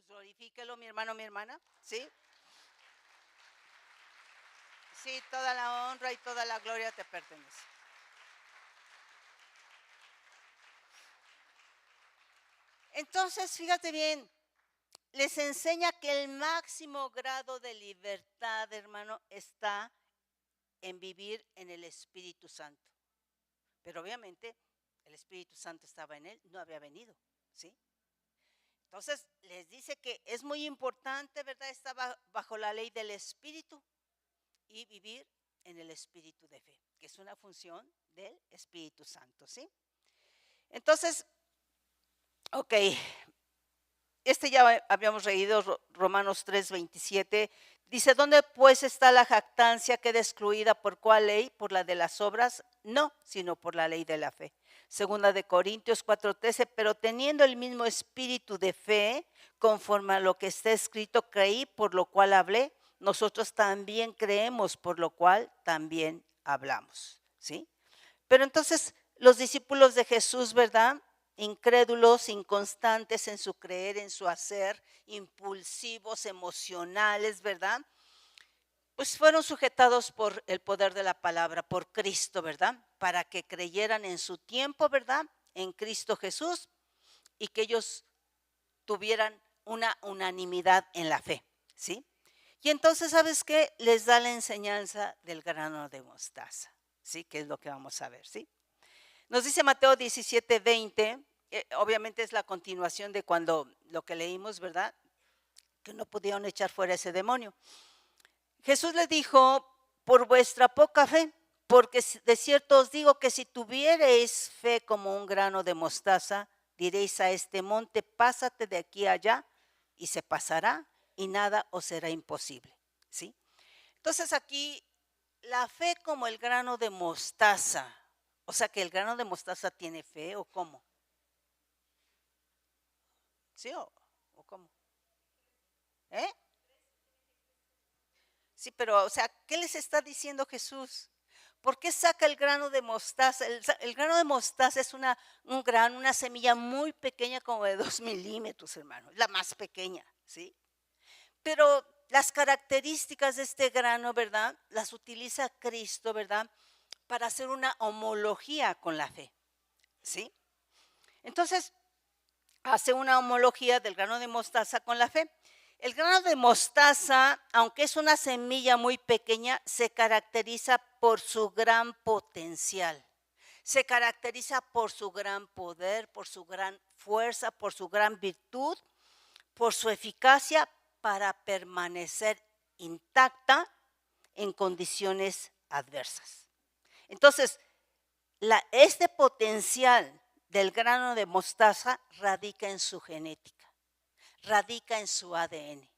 glorifíquelo, mi hermano, mi hermana, ¿sí? Sí, toda la honra y toda la gloria te pertenece. Entonces, fíjate bien, les enseña que el máximo grado de libertad, hermano, está en vivir en el Espíritu Santo. Pero obviamente el Espíritu Santo estaba en él, no había venido, ¿sí? Entonces les dice que es muy importante, ¿verdad? Estaba bajo la ley del Espíritu y vivir en el Espíritu de fe, que es una función del Espíritu Santo, ¿sí? Entonces, ok, ya habíamos leído Romanos 3:27, dice, ¿dónde pues está la jactancia? ¿Queda excluida por cuál ley? ¿Por la de las obras? No, sino por la ley de la fe. Segunda de Corintios 4:13, pero teniendo el mismo espíritu de fe, conforme a lo que está escrito, creí, por lo cual hablé, nosotros también creemos, por lo cual también hablamos, ¿sí? Pero entonces los discípulos de Jesús, ¿verdad? Incrédulos, inconstantes en su creer, en su hacer, impulsivos, emocionales, ¿verdad? Pues fueron sujetados por el poder de la palabra, por Cristo, ¿verdad? Para que creyeran en su tiempo, ¿verdad? En Cristo Jesús y que ellos tuvieran una unanimidad en la fe, ¿sí? Y entonces, ¿sabes qué? Les da la enseñanza del grano de mostaza, ¿sí? Que es lo que vamos a ver, ¿sí? Nos dice Mateo 17:20, obviamente es la continuación de cuando lo que leímos, ¿verdad? Que no pudieron echar fuera ese demonio. Jesús les dijo, por vuestra poca fe, porque de cierto os digo que si tuviereis fe como un grano de mostaza, diréis a este monte, pásate de aquí a allá, y se pasará, y nada os será imposible, ¿sí? Entonces aquí, la fe como el grano de mostaza, o sea que el grano de mostaza tiene fe, ¿o cómo? ¿Sí o cómo? ¿Eh? Sí, pero, o sea, ¿qué les está diciendo Jesús? ¿Por qué saca el grano de mostaza? El grano de mostaza es un grano, una semilla muy pequeña, como de 2 milímetros, hermano, es la más pequeña, ¿sí? Pero las características de este grano, ¿verdad? Las utiliza Cristo, ¿verdad? Para hacer una homología con la fe, ¿sí? Entonces, hace una homología del grano de mostaza con la fe. El grano de mostaza, aunque es una semilla muy pequeña, se caracteriza por su gran potencial. Se caracteriza por su gran poder, por su gran fuerza, por su gran virtud, por su eficacia para permanecer intacta en condiciones adversas. Entonces, este potencial del grano de mostaza radica en su genética, radica en su ADN.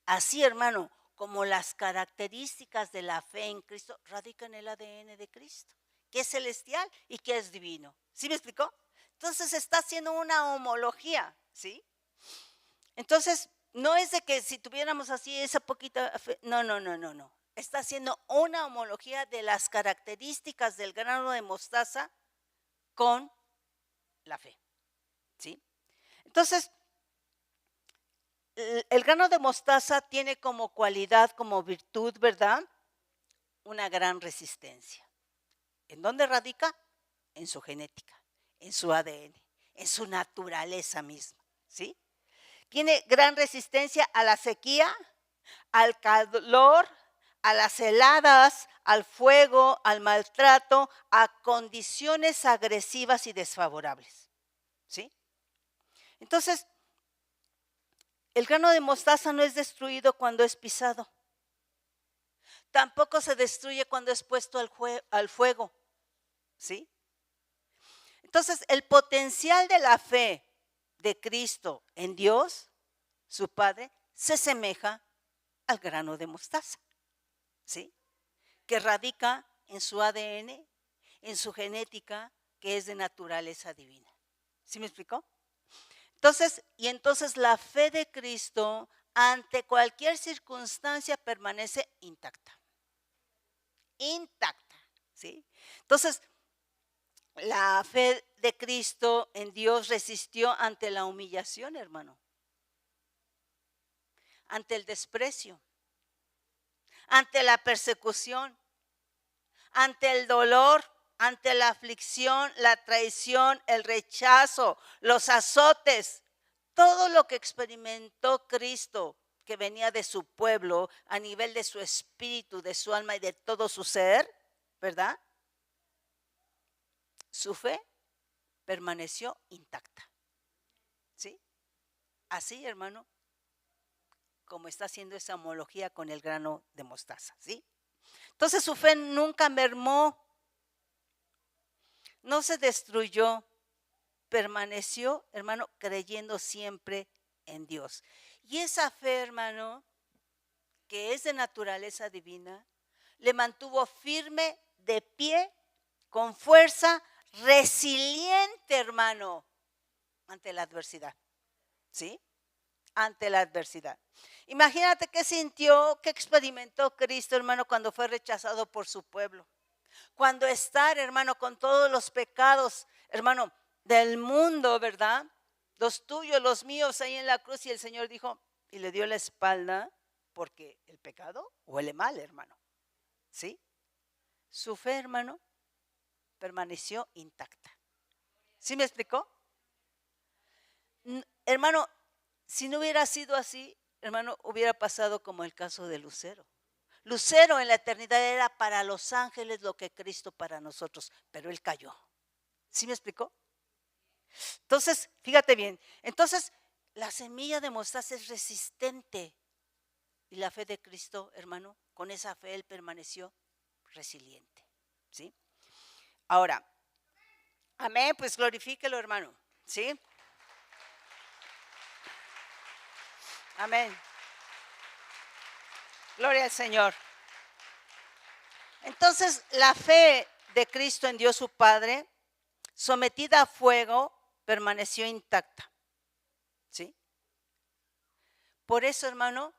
Así, hermano, como las características de la fe en Cristo radican en el ADN de Cristo, que es celestial y que es divino. ¿Sí me explicó? Entonces está haciendo una homología, ¿sí? Entonces, no es de que si tuviéramos así esa poquita fe, no. Está haciendo una homología de las características del grano de mostaza con la fe, ¿sí? Entonces, el grano de mostaza tiene como cualidad, como virtud, ¿verdad? Una gran resistencia. ¿En dónde radica? En su genética, en su ADN, en su naturaleza misma, ¿sí? Tiene gran resistencia a la sequía, al calor, a las heladas, al fuego, al maltrato, a condiciones agresivas y desfavorables, ¿sí? Entonces, el grano de mostaza no es destruido cuando es pisado. Tampoco se destruye cuando es puesto al fuego, ¿sí? Entonces, el potencial de la fe de Cristo en Dios, su Padre, se asemeja al grano de mostaza, ¿sí? Que radica en su ADN, en su genética, que es de naturaleza divina. ¿Sí me explicó? Entonces la fe de Cristo ante cualquier circunstancia permanece intacta. Intacta, ¿sí? Entonces, la fe de Cristo en Dios resistió ante la humillación, hermano. ante el desprecio, ante la persecución, ante el dolor, ante la aflicción, la traición, el rechazo, los azotes, todo lo que experimentó Cristo, que venía de su pueblo, a nivel de su espíritu, de su alma y de todo su ser, ¿verdad? Su fe permaneció intacta. ¿Sí? Así, hermano, como está haciendo esa homología con el grano de mostaza, ¿sí? Entonces su fe nunca mermó, no se destruyó, permaneció, hermano, creyendo siempre en Dios. Y esa fe, hermano, que es de naturaleza divina, le mantuvo firme, de pie, con fuerza, resiliente, hermano, ante la adversidad. ¿Sí? Ante la adversidad. Imagínate qué sintió, qué experimentó Cristo, hermano, cuando fue rechazado por su pueblo. Cuando estar, hermano, con todos los pecados, hermano, del mundo, ¿verdad? Los tuyos, los míos, ahí en la cruz, y el Señor dijo, y le dio la espalda, porque el pecado huele mal, hermano. ¿Sí? Su fe, hermano, permaneció intacta. ¿Sí me explicó? Hermano, si no hubiera sido así, hermano, hubiera pasado como el caso de Lucero. Lucero en la eternidad era para los ángeles lo que Cristo para nosotros, pero él cayó. ¿Sí me explicó? Entonces, fíjate bien, entonces la semilla de mostaza es resistente y la fe de Cristo, hermano, con esa fe él permaneció resiliente. ¿Sí? Ahora, amén, pues glorifíquelo, hermano. ¿Sí? Amén. Gloria al Señor. Entonces, la fe de Cristo en Dios su Padre, sometida a fuego, permaneció intacta. ¿Sí? Por eso, hermano,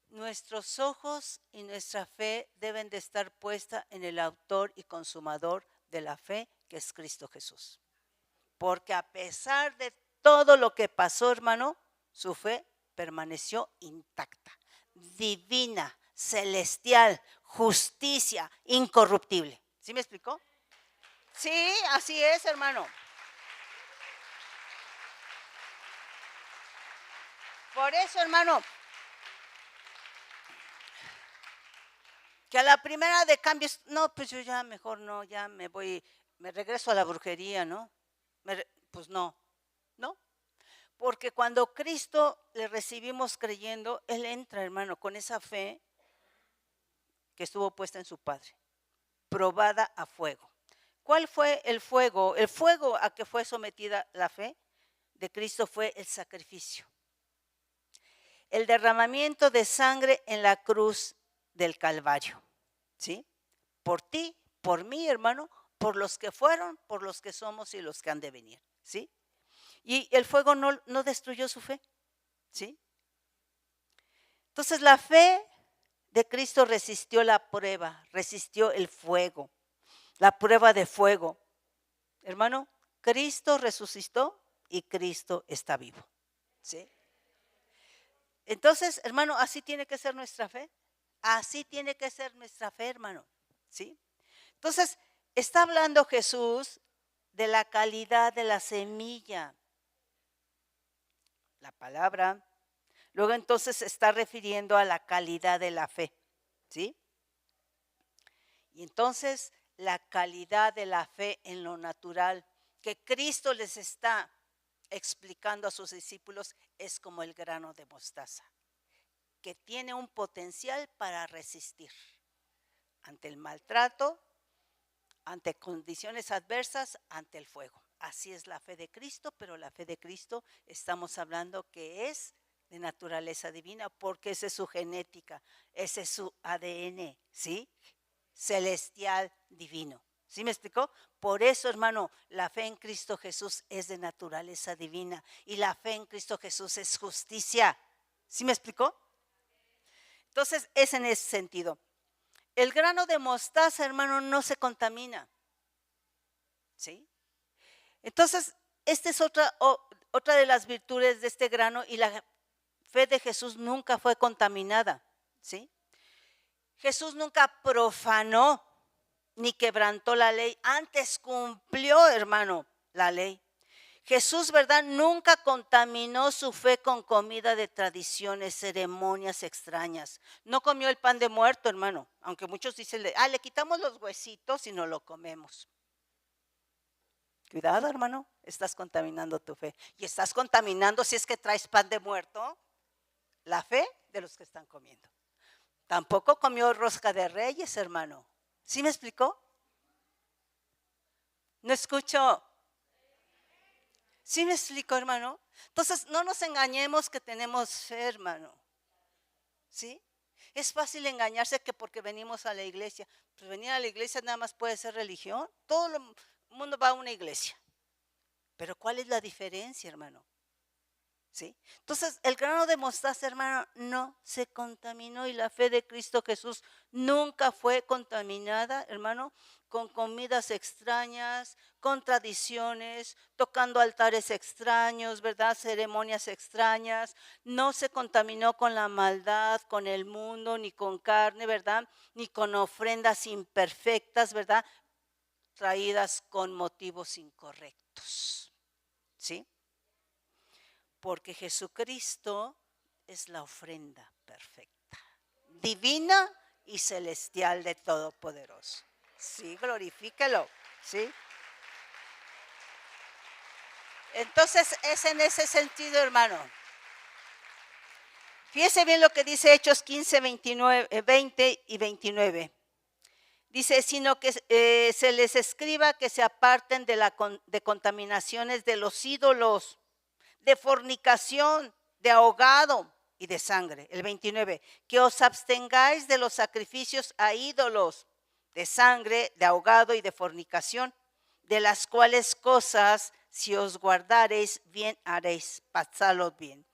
nuestros ojos y nuestra fe deben de estar puesta en el autor y consumador de la fe, que es Cristo Jesús. Porque a pesar de todo lo que pasó, hermano, su fe permaneció intacta, divina, celestial, justicia, incorruptible. ¿Sí me explicó? Sí, así es, hermano. Por eso, hermano, que a la primera de cambios, no, pues yo ya mejor no, ya me voy, me regreso a la brujería, ¿no? Pues no, porque cuando Cristo le recibimos creyendo, Él entra, hermano, con esa fe que estuvo puesta en su Padre, probada a fuego. ¿Cuál fue el fuego? El fuego a que fue sometida la fe de Cristo fue el sacrificio. El derramamiento de sangre en la cruz del Calvario. ¿Sí? Por ti, por mí, hermano, por los que fueron, por los que somos y los que han de venir. ¿Sí? Y el fuego no destruyó su fe. ¿Sí? Entonces la fe de Cristo resistió la prueba, resistió el fuego, la prueba de fuego. Hermano, Cristo resucitó y Cristo está vivo. ¿Sí? Entonces, hermano, así tiene que ser nuestra fe. Así tiene que ser nuestra fe, hermano. ¿Sí? Entonces, está hablando Jesús de la calidad de la semilla, la palabra. Luego entonces se está refiriendo a la calidad de la fe, ¿sí? Y entonces la calidad de la fe en lo natural que Cristo les está explicando a sus discípulos es como el grano de mostaza, que tiene un potencial para resistir ante el maltrato, ante condiciones adversas, ante el fuego. Así es la fe de Cristo, pero la fe de Cristo estamos hablando que es de naturaleza divina, porque esa es su genética, ese es su ADN, ¿sí? Celestial, divino. ¿Sí me explicó? Por eso, hermano, la fe en Cristo Jesús es de naturaleza divina y la fe en Cristo Jesús es justicia. ¿Sí me explicó? Entonces, es en ese sentido. El grano de mostaza, hermano, no se contamina. ¿Sí? Entonces, esta es otra de las virtudes de este grano y la fe de Jesús nunca fue contaminada, ¿sí? Jesús nunca profanó ni quebrantó la ley, antes cumplió, hermano, la ley. Jesús, ¿verdad? Nunca contaminó su fe con comida de tradiciones, ceremonias extrañas. No comió el pan de muerto, hermano, aunque muchos dicen, le quitamos los huesitos y no lo comemos. Cuidado, hermano, estás contaminando tu fe. Y estás contaminando, si es que traes pan de muerto, la fe de los que están comiendo. Tampoco comió rosca de reyes, hermano. ¿Sí me explicó? No escucho. ¿Sí me explico, hermano? Entonces, no nos engañemos que tenemos fe, hermano. ¿Sí? Es fácil engañarse que porque venimos a la iglesia. Pues venir a la iglesia nada más puede ser religión. Todo el mundo va a una iglesia. Pero ¿cuál es la diferencia, hermano? ¿Sí? Entonces, el grano de mostaza, hermano, no se contaminó y la fe de Cristo Jesús nunca fue contaminada, hermano, con comidas extrañas, con tradiciones, tocando altares extraños, ¿verdad? Ceremonias extrañas. No se contaminó con la maldad, con el mundo, ni con carne, ¿verdad? Ni con ofrendas imperfectas, ¿verdad? Traídas con motivos incorrectos, ¿sí? Porque Jesucristo es la ofrenda perfecta, divina y celestial de Todopoderoso. Sí, glorifíquelo, ¿sí? Entonces es en ese sentido, hermano. Fíjese bien lo que dice Hechos 15, 20 y 29. Dice, sino que se les escriba que se aparten de contaminaciones de los ídolos, de fornicación, de ahogado y de sangre. El 29, que os abstengáis de los sacrificios a ídolos, de sangre, de ahogado y de fornicación, de las cuales cosas, si os guardareis, bien haréis, pasadlo bien.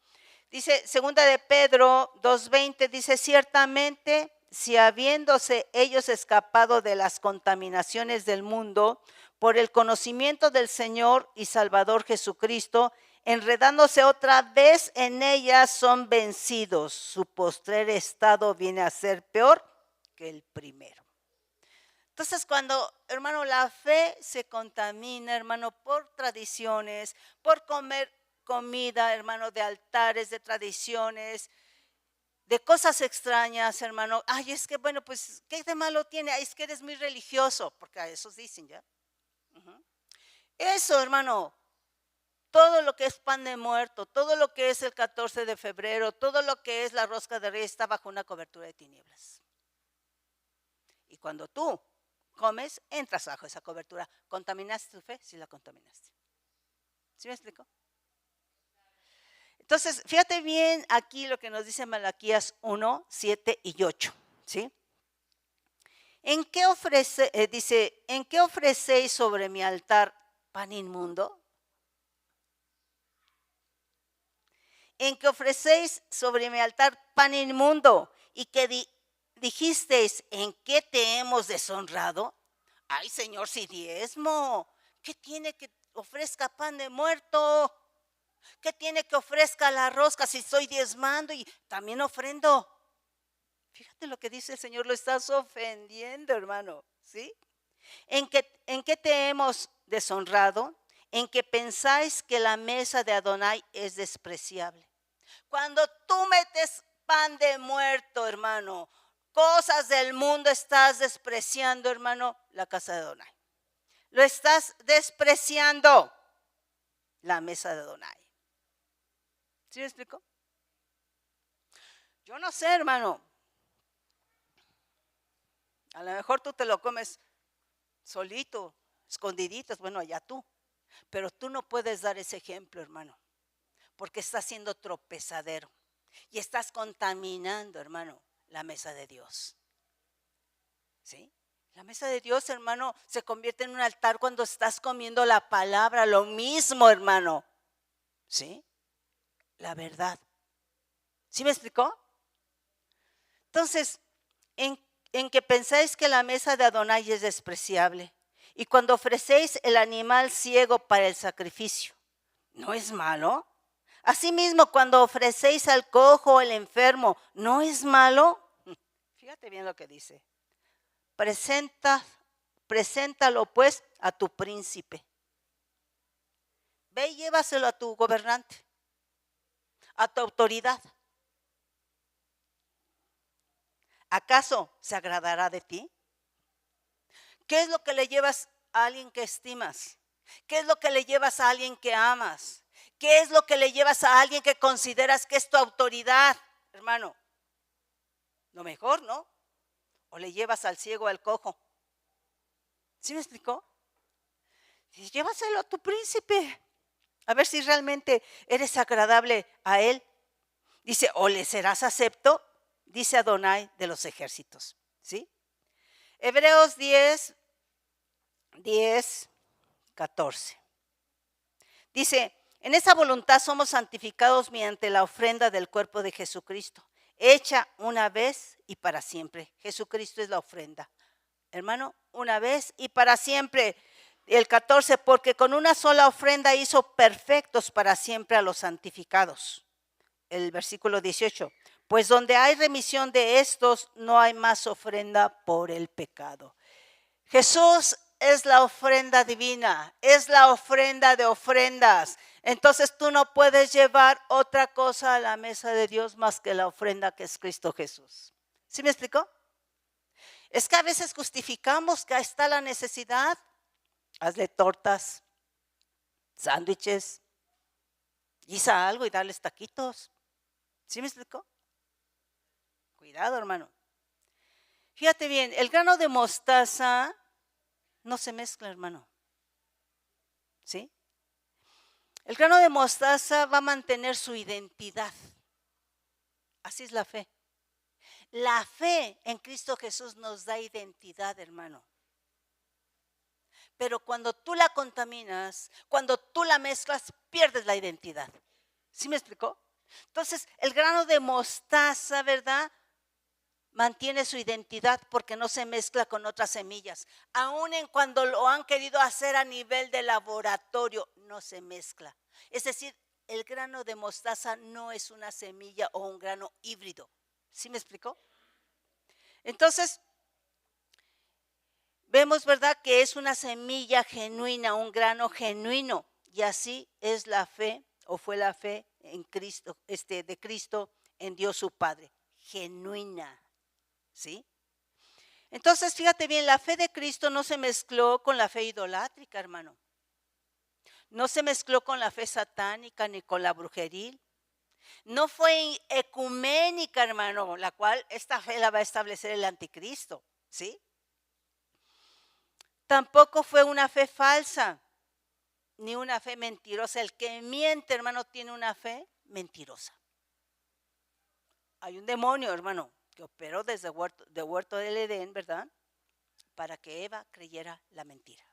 Dice, segunda de Pedro 2:20, dice, ciertamente, si habiéndose ellos escapado de las contaminaciones del mundo, por el conocimiento del Señor y Salvador Jesucristo, enredándose otra vez en ellas, son vencidos. Su postrer estado viene a ser peor que el primero. Entonces, cuando, hermano, la fe se contamina, hermano, por tradiciones, por comer comida, hermano, de altares, de tradiciones, de cosas extrañas, hermano. Ay, es que, bueno, pues, ¿qué de malo tiene? Ay, es que eres muy religioso, porque a esos dicen ya. Eso, hermano. Todo lo que es pan de muerto, todo lo que es el 14 de febrero, todo lo que es la rosca de reyes está bajo una cobertura de tinieblas. Y cuando tú comes, entras bajo esa cobertura. ¿Contaminaste tu fe? Sí la contaminaste. ¿Sí me explico? Entonces, fíjate bien aquí lo que nos dice Malaquías 1, 7 y 8. ¿Sí? Dice, ¿en qué ofrecéis sobre mi altar pan inmundo? En que ofrecéis sobre mi altar pan inmundo y que dijisteis, ¿en qué te hemos deshonrado? Ay, Señor, si diezmo, ¿qué tiene que ofrezca pan de muerto? ¿Qué tiene que ofrezca la rosca si estoy diezmando y también ofrendo? Fíjate lo que dice el Señor, lo estás ofendiendo, hermano, ¿sí? ¿En qué te hemos deshonrado? En que pensáis que la mesa de Adonai es despreciable. Cuando tú metes pan de muerto, hermano, cosas del mundo, estás despreciando, hermano, la casa de Adonai. Lo estás despreciando, la mesa de Adonai. ¿Sí me explico? Yo no sé, hermano. A lo mejor tú te lo comes solito, escondiditos, bueno, allá tú. Pero tú no puedes dar ese ejemplo, hermano, porque estás siendo tropezadero y estás contaminando, hermano, la mesa de Dios. ¿Sí? La mesa de Dios, hermano, se convierte en un altar cuando estás comiendo la palabra, lo mismo, hermano. ¿Sí? La verdad. ¿Sí me explicó? Entonces, en que pensáis que la mesa de Adonai es despreciable, y cuando ofrecéis el animal ciego para el sacrificio, ¿no es malo? Asimismo, cuando ofrecéis al cojo o al enfermo, ¿no es malo? Fíjate bien lo que dice. Preséntalo pues a tu príncipe. Ve y llévaselo a tu gobernante, a tu autoridad. ¿Acaso se agradará de ti? ¿Qué es lo que le llevas a alguien que estimas? ¿Qué es lo que le llevas a alguien que amas? ¿Qué es lo que le llevas a alguien que consideras que es tu autoridad, hermano? Lo mejor, ¿no? O le llevas al ciego, al cojo. ¿Sí me explicó? Llévaselo a tu príncipe. A ver si realmente eres agradable a él. Dice, o le serás acepto, dice Adonai de los ejércitos. ¿Sí? Hebreos 10, 14. Dice, en esa voluntad somos santificados mediante la ofrenda del cuerpo de Jesucristo, hecha una vez y para siempre. Jesucristo es la ofrenda. Hermano, una vez y para siempre. El 14, porque con una sola ofrenda hizo perfectos para siempre a los santificados. El versículo 18, pues donde hay remisión de estos, no hay más ofrenda por el pecado. Jesús es la ofrenda divina, es la ofrenda de ofrendas. Entonces tú no puedes llevar otra cosa a la mesa de Dios más que la ofrenda que es Cristo Jesús. ¿Sí me explicó? Es que a veces justificamos que ahí está la necesidad. Hazle tortas, sándwiches, guisa algo y darles taquitos. ¿Sí me explicó? Cuidado, hermano. Fíjate bien, el grano de mostaza no se mezcla, hermano. ¿Sí? El grano de mostaza va a mantener su identidad. Así es la fe. La fe en Cristo Jesús nos da identidad, hermano. Pero cuando tú la contaminas, cuando tú la mezclas, pierdes la identidad. ¿Sí me explicó? Entonces, el grano de mostaza, ¿verdad? Mantiene su identidad porque no se mezcla con otras semillas. Aún en cuando lo han querido hacer a nivel de laboratorio, no se mezcla. Es decir, el grano de mostaza no es una semilla o un grano híbrido. ¿Sí me explicó? Entonces, vemos, ¿verdad?, que es una semilla genuina, un grano genuino. Y así es la fe, o fue la fe en Cristo, de Cristo en Dios su Padre. Genuina. ¿Sí? Entonces, fíjate bien, la fe de Cristo no se mezcló con la fe idolátrica, hermano. No se mezcló con la fe satánica ni con la brujería. No fue ecuménica, hermano, la cual esta fe la va a establecer el anticristo, ¿sí? Tampoco fue una fe falsa, ni una fe mentirosa. El que miente, hermano, tiene una fe mentirosa. Hay un demonio, hermano, que operó desde el huerto del Edén, ¿verdad? Para que Eva creyera la mentira,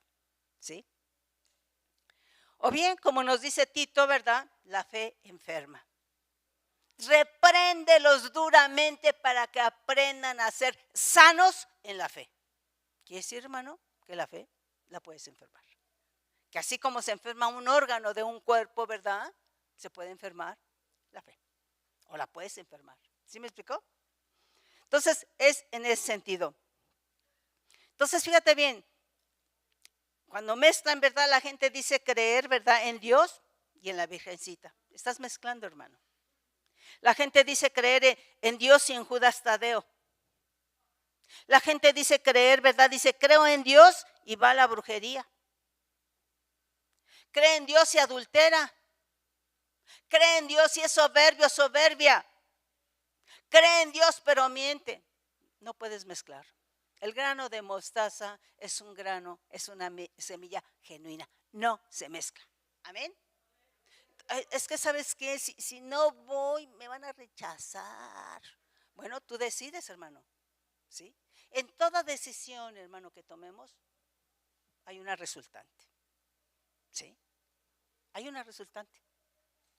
¿sí? O bien, como nos dice Tito, ¿verdad? La fe enferma. Repréndelos duramente para que aprendan a ser sanos en la fe. Quiere decir, hermano, que la fe la puedes enfermar. Que así como se enferma un órgano de un cuerpo, ¿verdad? Se puede enfermar la fe. O la puedes enfermar. ¿Sí me explicó? Entonces, es en ese sentido. Entonces, fíjate bien, cuando mezclan, ¿verdad? La gente dice creer, ¿verdad?, en Dios y en la Virgencita. Estás mezclando, hermano. La gente dice creer en Dios y en Judas Tadeo. La gente dice creer, ¿verdad? Dice, creo en Dios y va a la brujería. Cree en Dios y adultera. Cree en Dios y es soberbio, soberbia. Cree en Dios pero miente. No puedes mezclar. El grano de mostaza es un grano, es una semilla genuina. No se mezcla. Amén. Es que, ¿sabes qué? Si no voy, me van a rechazar. Bueno, tú decides, hermano. ¿Sí? En toda decisión, hermano, que tomemos, hay una resultante. ¿Sí? Hay una resultante.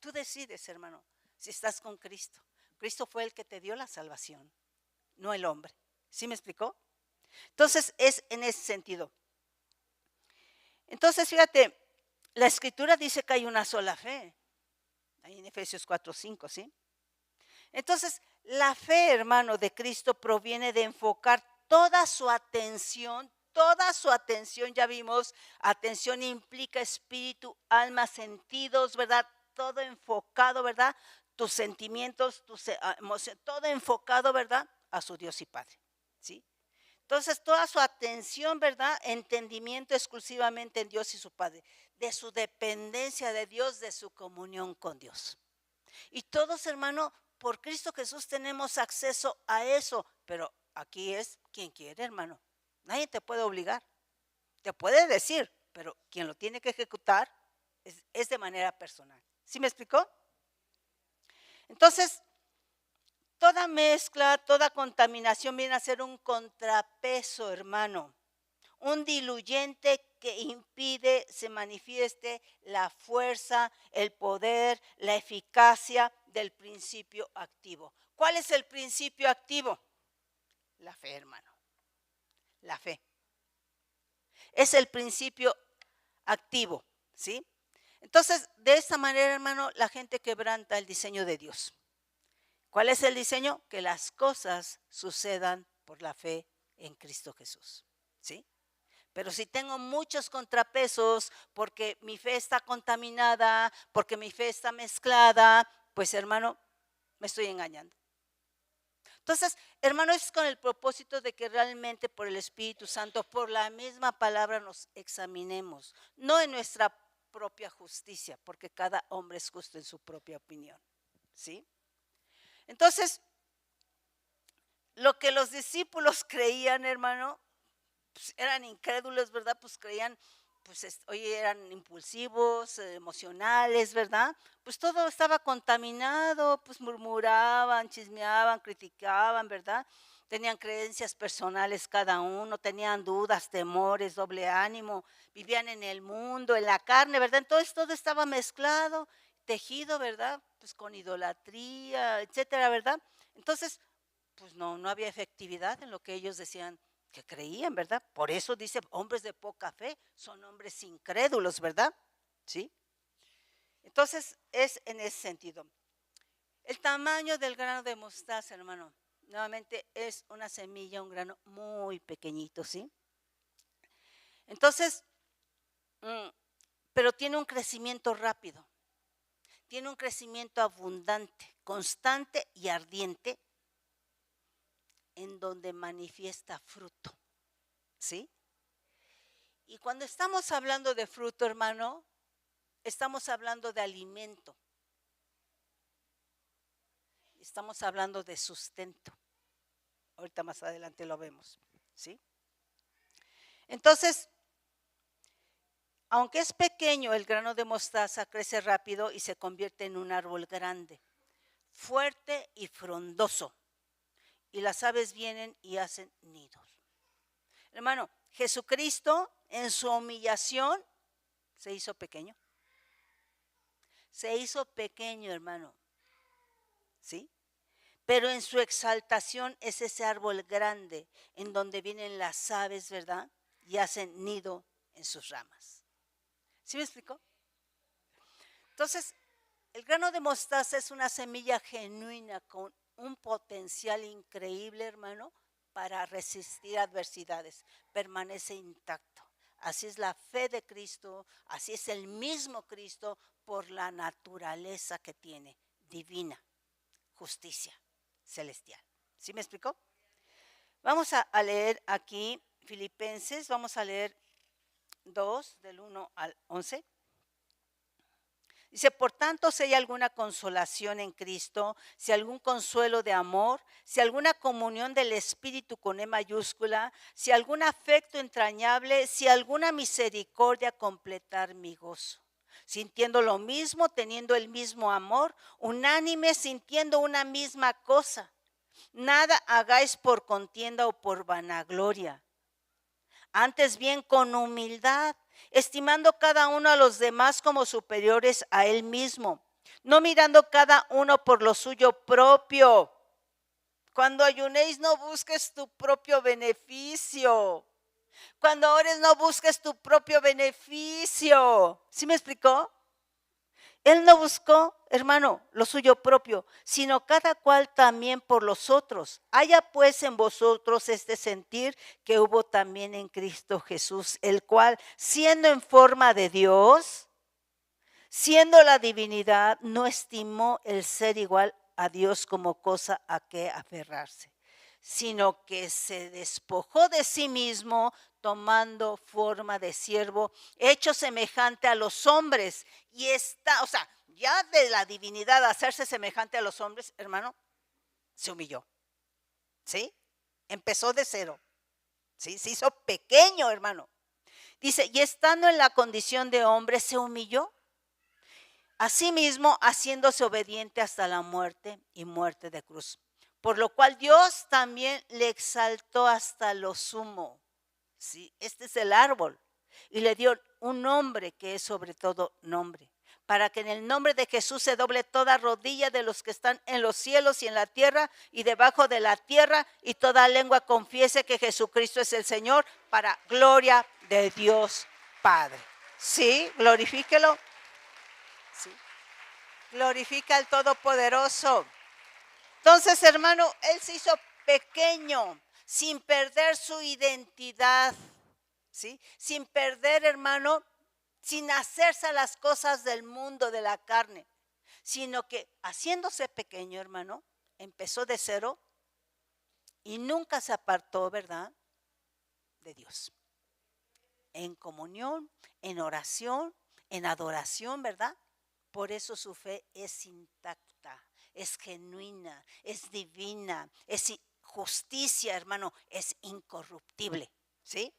Tú decides, hermano, si estás con Cristo. Cristo fue el que te dio la salvación, no el hombre. ¿Sí me explicó? Entonces, es en ese sentido. Entonces, fíjate, la Escritura dice que hay una sola fe. ahí en Efesios 4:5, ¿sí? Entonces, la fe, hermano, de Cristo proviene de enfocar toda su atención, ya vimos, atención implica espíritu, alma, sentidos, ¿verdad? Todo enfocado, ¿verdad? Tus sentimientos, tus emociones, todo enfocado, ¿verdad? A su Dios y Padre, ¿sí? Entonces, toda su atención, ¿verdad? Entendimiento exclusivamente en Dios y su Padre, de su dependencia de Dios, de su comunión con Dios. Y todos, hermano, por Cristo Jesús tenemos acceso a eso, pero aquí es quien quiere, hermano. Nadie te puede obligar, te puede decir, pero quien lo tiene que ejecutar es de manera personal. ¿Sí me explicó? Entonces, toda mezcla, toda contaminación viene a ser un contrapeso, hermano, un diluyente que impide se manifieste la fuerza, el poder, la eficacia del principio activo. ¿Cuál es el principio activo? La fe, hermano. La fe. Es el principio activo, ¿sí? Entonces, de esta manera, hermano, la gente quebranta el diseño de Dios. ¿Cuál es el diseño? Que las cosas sucedan por la fe en Cristo Jesús, ¿sí? Pero si tengo muchos contrapesos porque mi fe está contaminada, porque mi fe está mezclada, pues hermano, me estoy engañando. Entonces, hermano, es con el propósito de que realmente por el Espíritu Santo, por la misma palabra nos examinemos, no en nuestra propia justicia, porque cada hombre es justo en su propia opinión, ¿sí? Entonces, lo que los discípulos creían, hermano, pues eran incrédulos, ¿verdad? Pues creían, pues oye, eran impulsivos, emocionales, ¿verdad? Pues todo estaba contaminado, pues murmuraban, chismeaban, criticaban, ¿verdad? Tenían creencias personales cada uno, tenían dudas, temores, doble ánimo, vivían en el mundo, en la carne, ¿verdad? Entonces todo estaba mezclado, tejido, ¿verdad? Pues con idolatría, etcétera, ¿verdad? Entonces, pues no había efectividad en lo que ellos decían que creían, ¿verdad? Por eso dice, hombres de poca fe son hombres incrédulos, ¿verdad? ¿Sí? Entonces, es en ese sentido. El tamaño del grano de mostaza, hermano, nuevamente es una semilla, un grano muy pequeñito, ¿sí? Entonces, pero tiene un crecimiento rápido, tiene un crecimiento abundante, constante y ardiente, en donde manifiesta fruto, ¿sí? Y cuando estamos hablando de fruto, hermano, estamos hablando de alimento. Estamos hablando de sustento. Ahorita más adelante lo vemos, ¿sí? Entonces, aunque es pequeño, el grano de mostaza crece rápido y se convierte en un árbol grande, fuerte y frondoso. Y las aves vienen y hacen nidos. Hermano, Jesucristo en su humillación se hizo pequeño. Se hizo pequeño, hermano, ¿sí? Pero en su exaltación es ese árbol grande en donde vienen las aves, ¿verdad? Y hacen nido en sus ramas. ¿Sí me explicó? Entonces, el grano de mostaza es una semilla genuina con un potencial increíble, hermano, para resistir adversidades. Permanece intacto. Así es la fe de Cristo, así es el mismo Cristo por la naturaleza que tiene, divina, justicia, celestial. ¿Sí me explicó? Vamos a leer aquí Filipenses, vamos a leer 2, del 1 al 11. Dice, por tanto, si hay alguna consolación en Cristo, si algún consuelo de amor, si alguna comunión del Espíritu con E mayúscula, si algún afecto entrañable, si alguna misericordia, completar mi gozo. Sintiendo lo mismo, teniendo el mismo amor, unánime, sintiendo una misma cosa. Nada hagáis por contienda o por vanagloria. Antes bien con humildad, estimando cada uno a los demás como superiores a él mismo, no mirando cada uno por lo suyo propio. Cuando ayunéis no busques tu propio beneficio. Cuando ores no busques tu propio beneficio. ¿Sí me explicó? Él no buscó, hermano, lo suyo propio, sino cada cual también por los otros. Haya pues en vosotros este sentir que hubo también en Cristo Jesús, el cual, siendo en forma de Dios, siendo la divinidad, no estimó el ser igual a Dios como cosa a que aferrarse, sino que se despojó de sí mismo, tomando forma de siervo, hecho semejante a los hombres. Y está, o sea, ya de la divinidad a hacerse semejante a los hombres, hermano, se humilló. ¿Sí? Empezó de cero. ¿Sí? Se hizo pequeño, hermano. Dice, y estando en la condición de hombre, se humilló. Asimismo, haciéndose obediente hasta la muerte y muerte de cruz. Por lo cual Dios también le exaltó hasta lo sumo. ¿Sí? Este es el árbol. Y le dio un nombre que es sobre todo nombre. Para que en el nombre de Jesús se doble toda rodilla de los que están en los cielos y en la tierra y debajo de la tierra, y toda lengua confiese que Jesucristo es el Señor, para gloria de Dios Padre. ¿Sí? Glorifíquelo. ¿Sí? Glorifica al Todopoderoso. Entonces, hermano, Él se hizo pequeño, sin perder su identidad, ¿sí? Sin perder, hermano, sin hacerse a las cosas del mundo, de la carne, sino que haciéndose pequeño, hermano, empezó de cero y nunca se apartó, ¿verdad?, de Dios. En comunión, en oración, en adoración, ¿verdad? Por eso su fe es intacta, es genuina, es divina, es justicia, hermano, es incorruptible, ¿sí?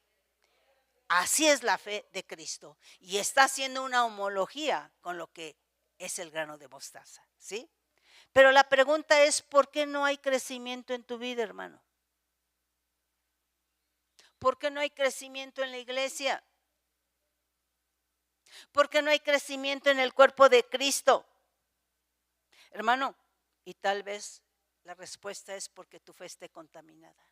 Así es la fe de Cristo. Y está haciendo una homología con lo que es el grano de mostaza, ¿sí? Pero la pregunta es, ¿por qué no hay crecimiento en tu vida, hermano? ¿Por qué no hay crecimiento en la iglesia? ¿Por qué no hay crecimiento en el cuerpo de Cristo? Hermano, y tal vez la respuesta es porque tu fe esté contaminada,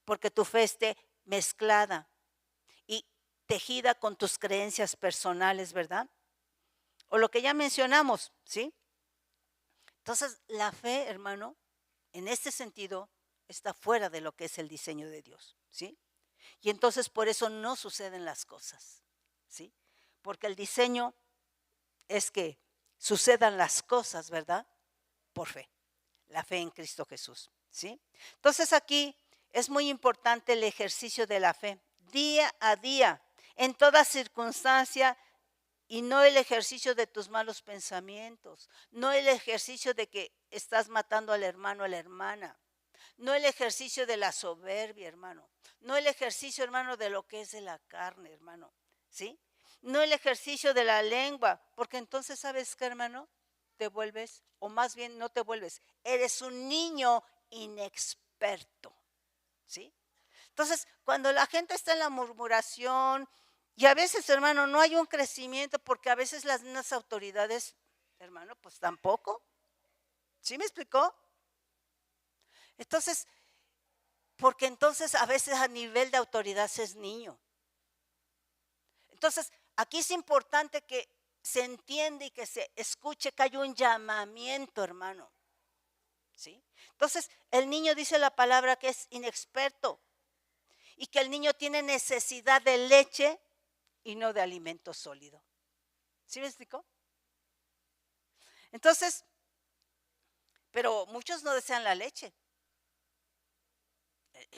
porque tu fe esté mezclada y tejida con tus creencias personales, ¿verdad? O lo que ya mencionamos, ¿sí? Entonces, la fe, hermano, en este sentido, está fuera de lo que es el diseño de Dios, ¿sí? Y entonces por eso no suceden las cosas, ¿sí? Porque el diseño es que sucedan las cosas, ¿verdad? Por fe, la fe en Cristo Jesús, ¿sí? Entonces aquí es muy importante el ejercicio de la fe, día a día, en toda circunstancia, y no el ejercicio de tus malos pensamientos, no el ejercicio de que estás matando al hermano, a la hermana, no el ejercicio de la soberbia, hermano, no el ejercicio, hermano, de lo que es de la carne, hermano, ¿sí? No el ejercicio de la lengua, porque entonces, ¿sabes qué, hermano? Te vuelves, o más bien no te vuelves, eres un niño inexperto, ¿sí? Entonces, cuando la gente está en la murmuración, y a veces, hermano, no hay un crecimiento, porque a veces las mismas autoridades, hermano, pues tampoco. ¿Sí me explicó? Entonces, porque entonces a veces a nivel de autoridad se es niño. Entonces, aquí es importante que se entienda y que se escuche que hay un llamamiento, hermano. ¿Sí? Entonces, el niño dice la palabra que es inexperto y que el niño tiene necesidad de leche y no de alimento sólido. ¿Sí me explicó? Entonces, pero muchos no desean la leche.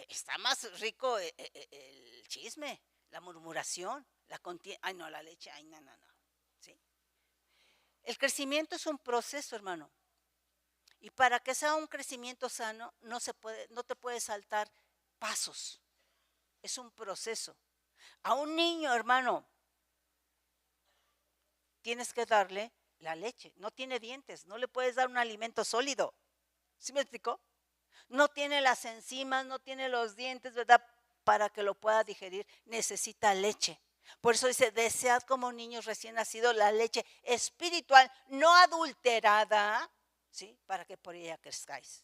Está más rico el chisme, la murmuración, la contienda. Ay, no, la leche, ay, no, no, no. ¿Sí? El crecimiento es un proceso, hermano. Y para que sea un crecimiento sano, no te puedes saltar pasos. Es un proceso. A un niño, hermano, tienes que darle la leche. No tiene dientes, no le puedes dar un alimento sólido. ¿Sí me explicó? No tiene las enzimas, no tiene los dientes, ¿verdad? Para que lo pueda digerir, necesita leche. Por eso dice, desead como niños recién nacidos la leche espiritual, no adulterada, ¿sí? Para que por ella crezcáis.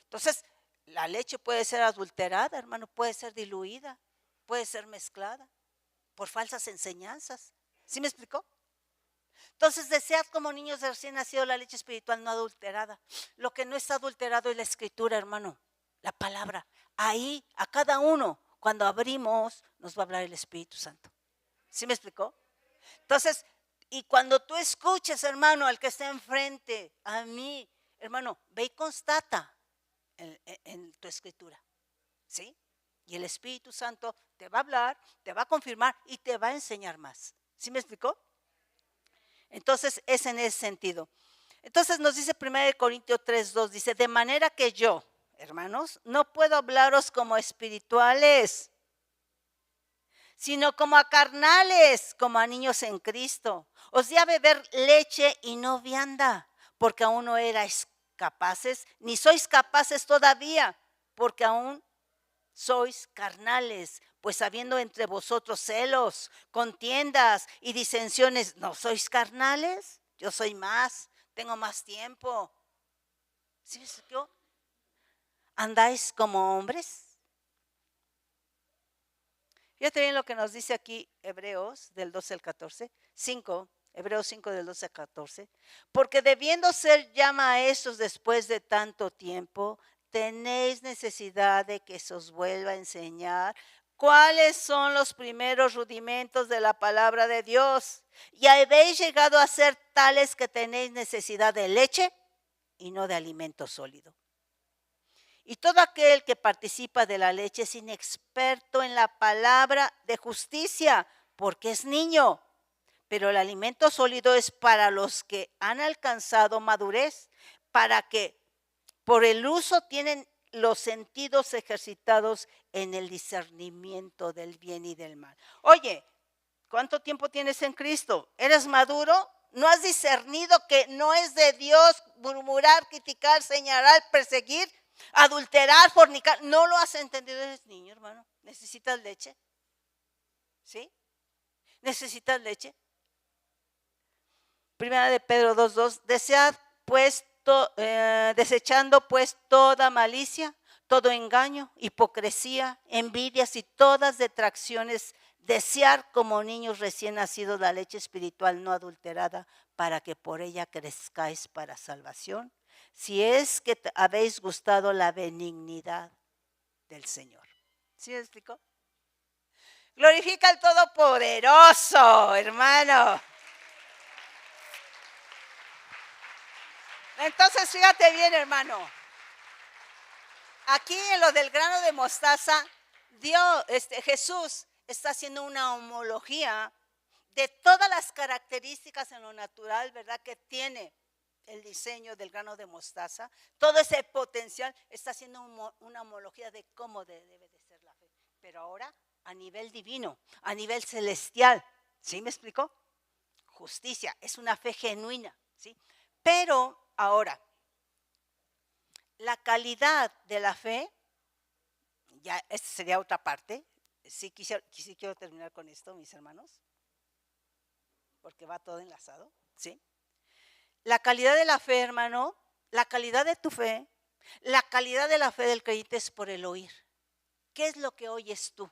Entonces, la leche puede ser adulterada, hermano, puede ser diluida, puede ser mezclada por falsas enseñanzas. ¿Sí me explicó? Entonces, desead como niños de recién nacido la leche espiritual no adulterada. Lo que no está adulterado es la escritura, hermano, la palabra. Ahí, a cada uno, cuando abrimos, nos va a hablar el Espíritu Santo. ¿Sí me explicó? Entonces, y cuando tú escuches, hermano, al que está enfrente, a mí, hermano, ve y constata en tu escritura. ¿Sí? Y el Espíritu Santo te va a hablar, te va a confirmar y te va a enseñar más. ¿Sí me explicó? Entonces, es en ese sentido. Entonces nos dice 1 Corintios 3:2, dice, de manera que yo, hermanos, no puedo hablaros como espirituales, sino como a carnales, como a niños en Cristo. Os di a beber leche y no vianda, porque aún no erais capaces, ni sois capaces todavía, porque aún sois carnales, pues habiendo entre vosotros celos, contiendas y disensiones, ¿no sois carnales? Yo soy más, tengo más tiempo. ¿Sí me explicó? ¿Andáis como hombres? Fíjate bien lo que nos dice aquí Hebreos del 12 al 14, 5, Hebreos 5 del 12 al 14. Porque debiendo ser ya maestros después de tanto tiempo, tenéis necesidad de que se os vuelva a enseñar cuáles son los primeros rudimentos de la palabra de Dios. Y habéis llegado a ser tales que tenéis necesidad de leche y no de alimento sólido. Y todo aquel que participa de la leche es inexperto en la palabra de justicia, porque es niño. Pero el alimento sólido es para los que han alcanzado madurez, para que por el uso tienen los sentidos ejercitados en el discernimiento del bien y del mal. Oye, ¿cuánto tiempo tienes en Cristo? ¿Eres maduro? ¿No has discernido que no es de Dios murmurar, criticar, señalar, perseguir, adulterar, fornicar? ¿No lo has entendido? Eres niño, hermano. ¿Necesitas leche? ¿Sí? ¿Necesitas leche? Primera de Pedro 2:2. Desead pues, desechando pues toda malicia, todo engaño, hipocresía, envidias y todas detracciones, desear como niños recién nacidos la leche espiritual no adulterada, para que por ella crezcáis para salvación, si es que habéis gustado la benignidad del Señor. ¿Sí me explicó? Glorifica al Todopoderoso, hermano. Entonces, fíjate bien, hermano. Aquí en lo del grano de mostaza, Jesús está haciendo una homología de todas las características en lo natural, ¿verdad?, que tiene el diseño del grano de mostaza. Todo ese potencial está haciendo una homología de cómo debe de ser la fe. Pero ahora a nivel divino, a nivel celestial. ¿Sí me explicó? Justicia, es una fe genuina, ¿sí? Pero ahora, la calidad de la fe, ya esta sería otra parte. Sí quiero terminar con esto, mis hermanos, porque va todo enlazado, ¿sí? La calidad de la fe, hermano, la calidad de tu fe, la calidad de la fe del creyente es por el oír. ¿Qué es lo que oyes tú?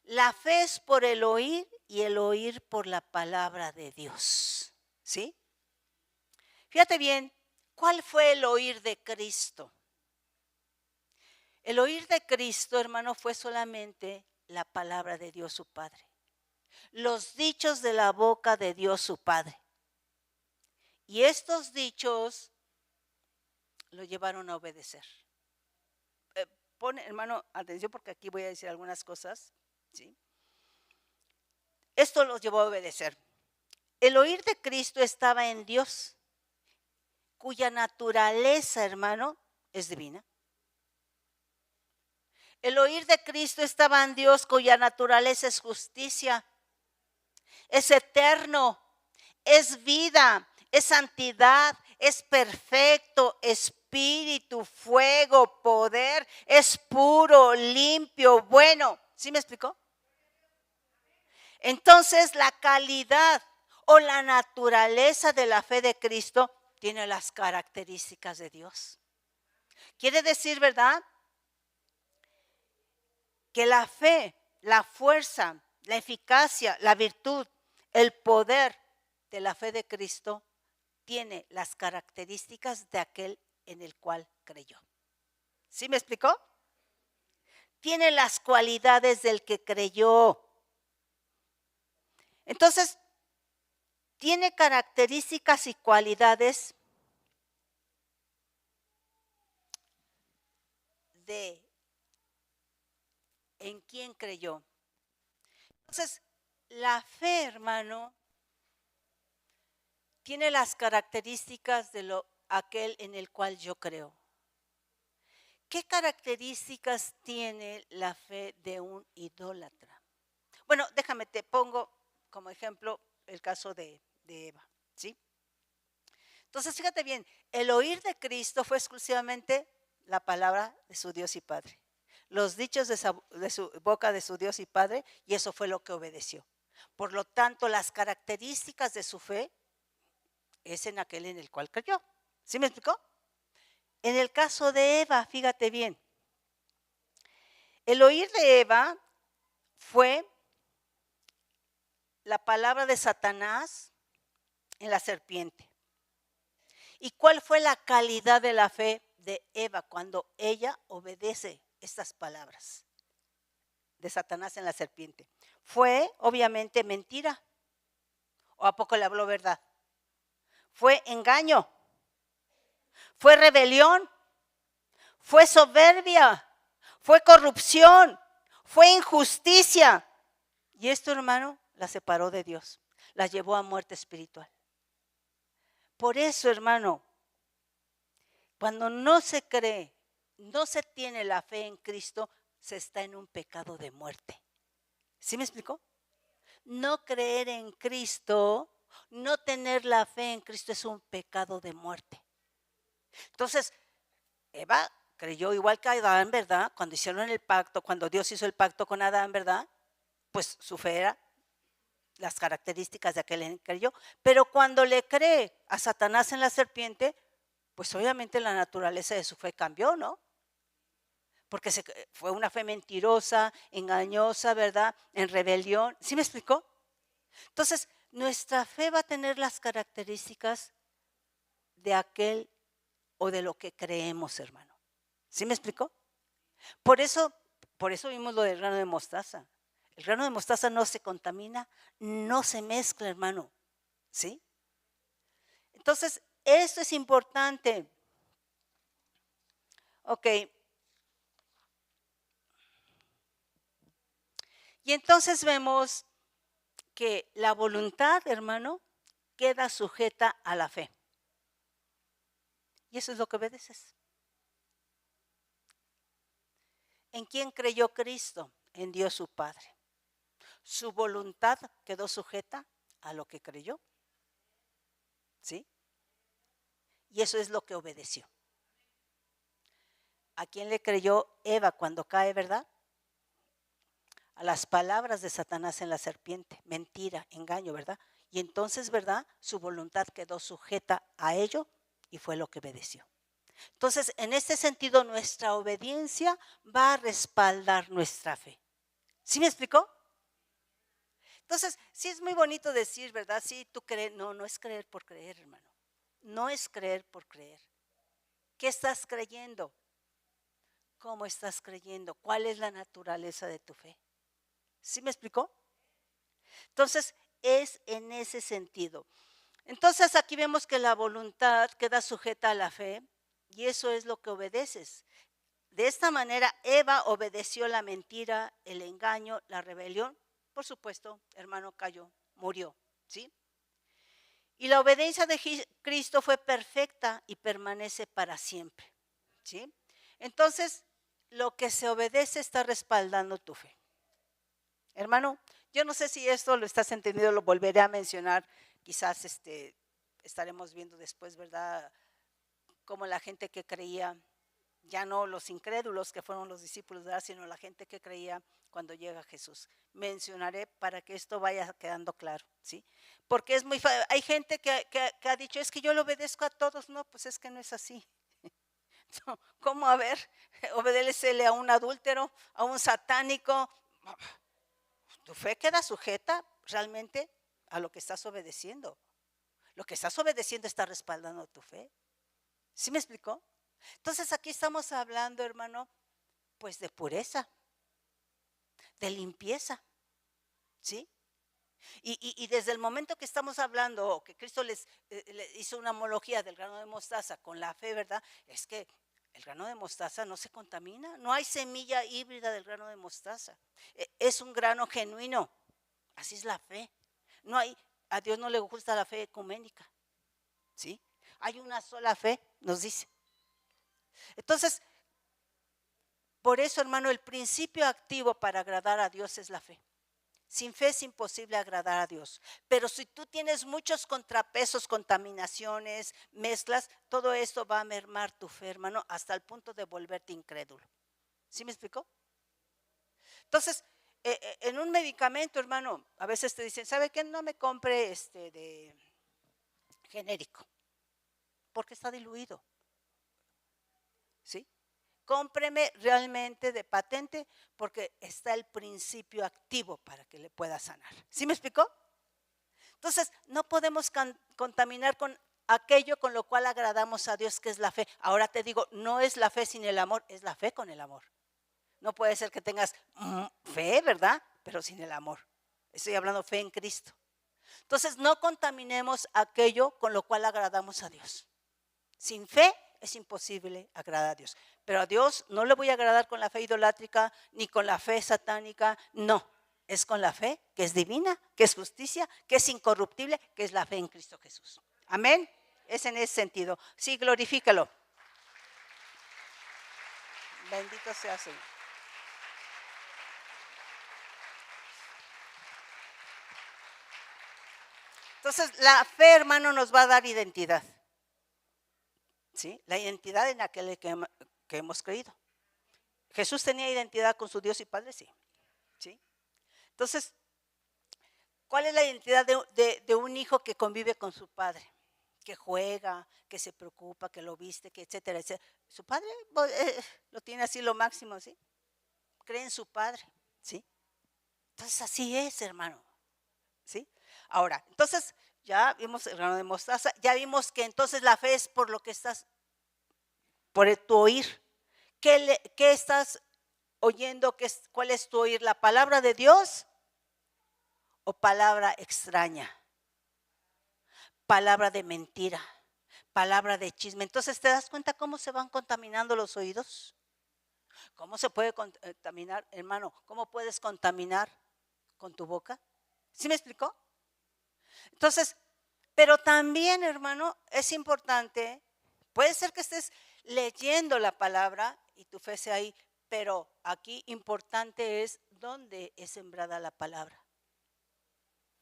La fe es por el oír y el oír por la palabra de Dios, ¿sí? Fíjate bien, ¿cuál fue el oír de Cristo? El oír de Cristo, hermano, fue solamente la palabra de Dios su Padre. Los dichos de la boca de Dios su Padre. Y estos dichos lo llevaron a obedecer. Pone, hermano, atención porque aquí voy a decir algunas cosas, ¿sí? Esto los llevó a obedecer. El oír de Cristo estaba en Dios, cuya naturaleza, hermano, es divina. El oír de Cristo estaba en Dios, cuya naturaleza es justicia, es eterno, es vida, es santidad, es perfecto, espíritu, fuego, poder, es puro, limpio, bueno. ¿Sí me explicó? Entonces, la calidad o la naturaleza de la fe de Cristo tiene las características de Dios. Quiere decir, ¿verdad?, que la fe, la fuerza, la eficacia, la virtud, el poder de la fe de Cristo tiene las características de aquel en el cual creyó. ¿Sí me explicó? Tiene las cualidades del que creyó. Entonces, tiene características y cualidades de en quién creyó. Entonces, la fe, hermano, tiene las características de aquel en el cual yo creo. ¿Qué características tiene la fe de un idólatra? Bueno, déjame, te pongo como ejemplo el caso de Eva, ¿sí? Entonces, fíjate bien, el oír de Cristo fue exclusivamente la palabra de su Dios y Padre. Los dichos de su boca de su Dios y Padre, y eso fue lo que obedeció. Por lo tanto, las características de su fe es en aquel en el cual creyó. ¿Sí me explicó? En el caso de Eva, fíjate bien, el oír de Eva fue la palabra de Satanás en la serpiente. ¿Y cuál fue la calidad de la fe de Eva cuando ella obedece estas palabras de Satanás en la serpiente? Fue obviamente mentira. ¿O a poco le habló verdad? Fue engaño, fue rebelión, fue soberbia, fue corrupción, fue injusticia. Y esto, hermano, la separó de Dios, la llevó a muerte espiritual. Por eso, hermano, cuando no se cree, no se tiene la fe en Cristo, se está en un pecado de muerte. ¿Sí me explicó? No creer en Cristo, no tener la fe en Cristo es un pecado de muerte. Entonces, Eva creyó igual que Adán, ¿verdad? Cuando hicieron el pacto, cuando Dios hizo el pacto con Adán, ¿verdad? Pues su fe era las características de aquel en que creyó. Pero cuando le cree a Satanás en la serpiente, pues obviamente la naturaleza de su fe cambió, ¿no? Porque fue una fe mentirosa, engañosa, ¿verdad? En rebelión. ¿Sí me explicó? Entonces, nuestra fe va a tener las características de aquel o de lo que creemos, hermano. ¿Sí me explicó? Por eso vimos lo del grano de mostaza. El grano de mostaza no se contamina, no se mezcla, hermano. ¿Sí? Entonces, esto es importante. Ok. Y entonces vemos que la voluntad, hermano, queda sujeta a la fe. Y eso es lo que obedeces. ¿En quién creyó Cristo? En Dios su Padre. Su voluntad quedó sujeta a lo que creyó. ¿Sí? Y eso es lo que obedeció. ¿A quién le creyó Eva cuando cae, verdad? A las palabras de Satanás en la serpiente, mentira, engaño, ¿verdad? Y entonces, ¿verdad? Su voluntad quedó sujeta a ello y fue lo que obedeció. Entonces, en este sentido, nuestra obediencia va a respaldar nuestra fe. ¿Sí me explicó? Entonces, sí es muy bonito decir, ¿verdad? Sí, tú crees. No, no es creer por creer, hermano. No es creer por creer. ¿Qué estás creyendo? ¿Cómo estás creyendo? ¿Cuál es la naturaleza de tu fe? ¿Sí me explicó? Entonces, es en ese sentido. Entonces, aquí vemos que la voluntad queda sujeta a la fe y eso es lo que obedeces. De esta manera, Eva obedeció la mentira, el engaño, la rebelión. Por supuesto, hermano, cayó, murió, ¿sí? Y la obediencia de Cristo fue perfecta y permanece para siempre, ¿sí? Entonces, lo que se obedece está respaldando tu fe. Hermano, yo no sé si esto lo estás entendiendo, lo volveré a mencionar, quizás estaremos viendo después, ¿verdad? Como la gente que creía, ya no los incrédulos que fueron los discípulos, ¿verdad? Sino la gente que creía cuando llega Jesús. Mencionaré para que esto vaya quedando claro, ¿sí? Porque es muy fácil. Hay gente que ha dicho, es que yo le obedezco a todos. No, pues es que no es así. ¿Cómo? A ver, obedécele a un adúltero, a un satánico. Tu fe queda sujeta realmente a lo que estás obedeciendo. Lo que estás obedeciendo está respaldando tu fe. ¿Sí me explicó? Entonces aquí estamos hablando, hermano, pues de pureza, de limpieza, ¿sí? Y desde el momento que estamos hablando, o que Cristo les hizo una homología del grano de mostaza con la fe, ¿verdad? Es que el grano de mostaza no se contamina, no hay semilla híbrida del grano de mostaza. Es un grano genuino, así es la fe. No hay, a Dios no le gusta la fe ecuménica, ¿sí? Hay una sola fe, nos dice. Entonces, por eso, hermano, el principio activo para agradar a Dios es la fe. Sin fe es imposible agradar a Dios. Pero si tú tienes muchos contrapesos, contaminaciones, mezclas, todo esto va a mermar tu fe, hermano, hasta el punto de volverte incrédulo. ¿Sí me explicó? Entonces, en un medicamento, hermano, a veces te dicen, ¿sabe qué? No me compre de genérico, porque está diluido. ¿Sí? Cómpreme realmente de patente, porque está el principio activo para que le pueda sanar. ¿Sí me explicó? Entonces, no podemos contaminar con aquello con lo cual agradamos a Dios, que es la fe. Ahora te digo, no es la fe sin el amor, es la fe con el amor. No puede ser que tengas fe, ¿verdad? Pero sin el amor. Estoy hablando fe en Cristo. Entonces, no contaminemos aquello con lo cual agradamos a Dios. Sin fe es imposible agradar a Dios. Pero a Dios no le voy a agradar con la fe idolátrica ni con la fe satánica, no. Es con la fe que es divina, que es justicia, que es incorruptible, que es la fe en Cristo Jesús. Amén. Es en ese sentido. Sí, glorifícalo. Bendito sea Señor. Entonces, la fe, hermano, nos va a dar identidad. ¿Sí? La identidad en aquel que hemos creído. Jesús tenía identidad con su Dios y Padre, sí. ¿Sí? Entonces, ¿cuál es la identidad de un hijo que convive con su padre? Que juega, que se preocupa, que lo viste, que etcétera, etcétera. Su padre lo tiene así lo máximo, ¿sí? Cree en su padre, ¿sí? Entonces así es, hermano, ¿sí? Ahora, entonces ya vimos el grano de mostaza, ya vimos que entonces la fe es por lo que estás, por tu oír. ¿Qué estás oyendo? ¿Cuál es tu oír? ¿La palabra de Dios o palabra extraña? Palabra de mentira, palabra de chisme. Entonces, ¿te das cuenta cómo se van contaminando los oídos? ¿Cómo se puede contaminar, hermano? ¿Cómo puedes contaminar con tu boca? ¿Sí me explicó? Entonces, pero también, hermano, es importante, puede ser que estés leyendo la palabra y tu fe sea ahí, pero aquí importante es dónde es sembrada la palabra.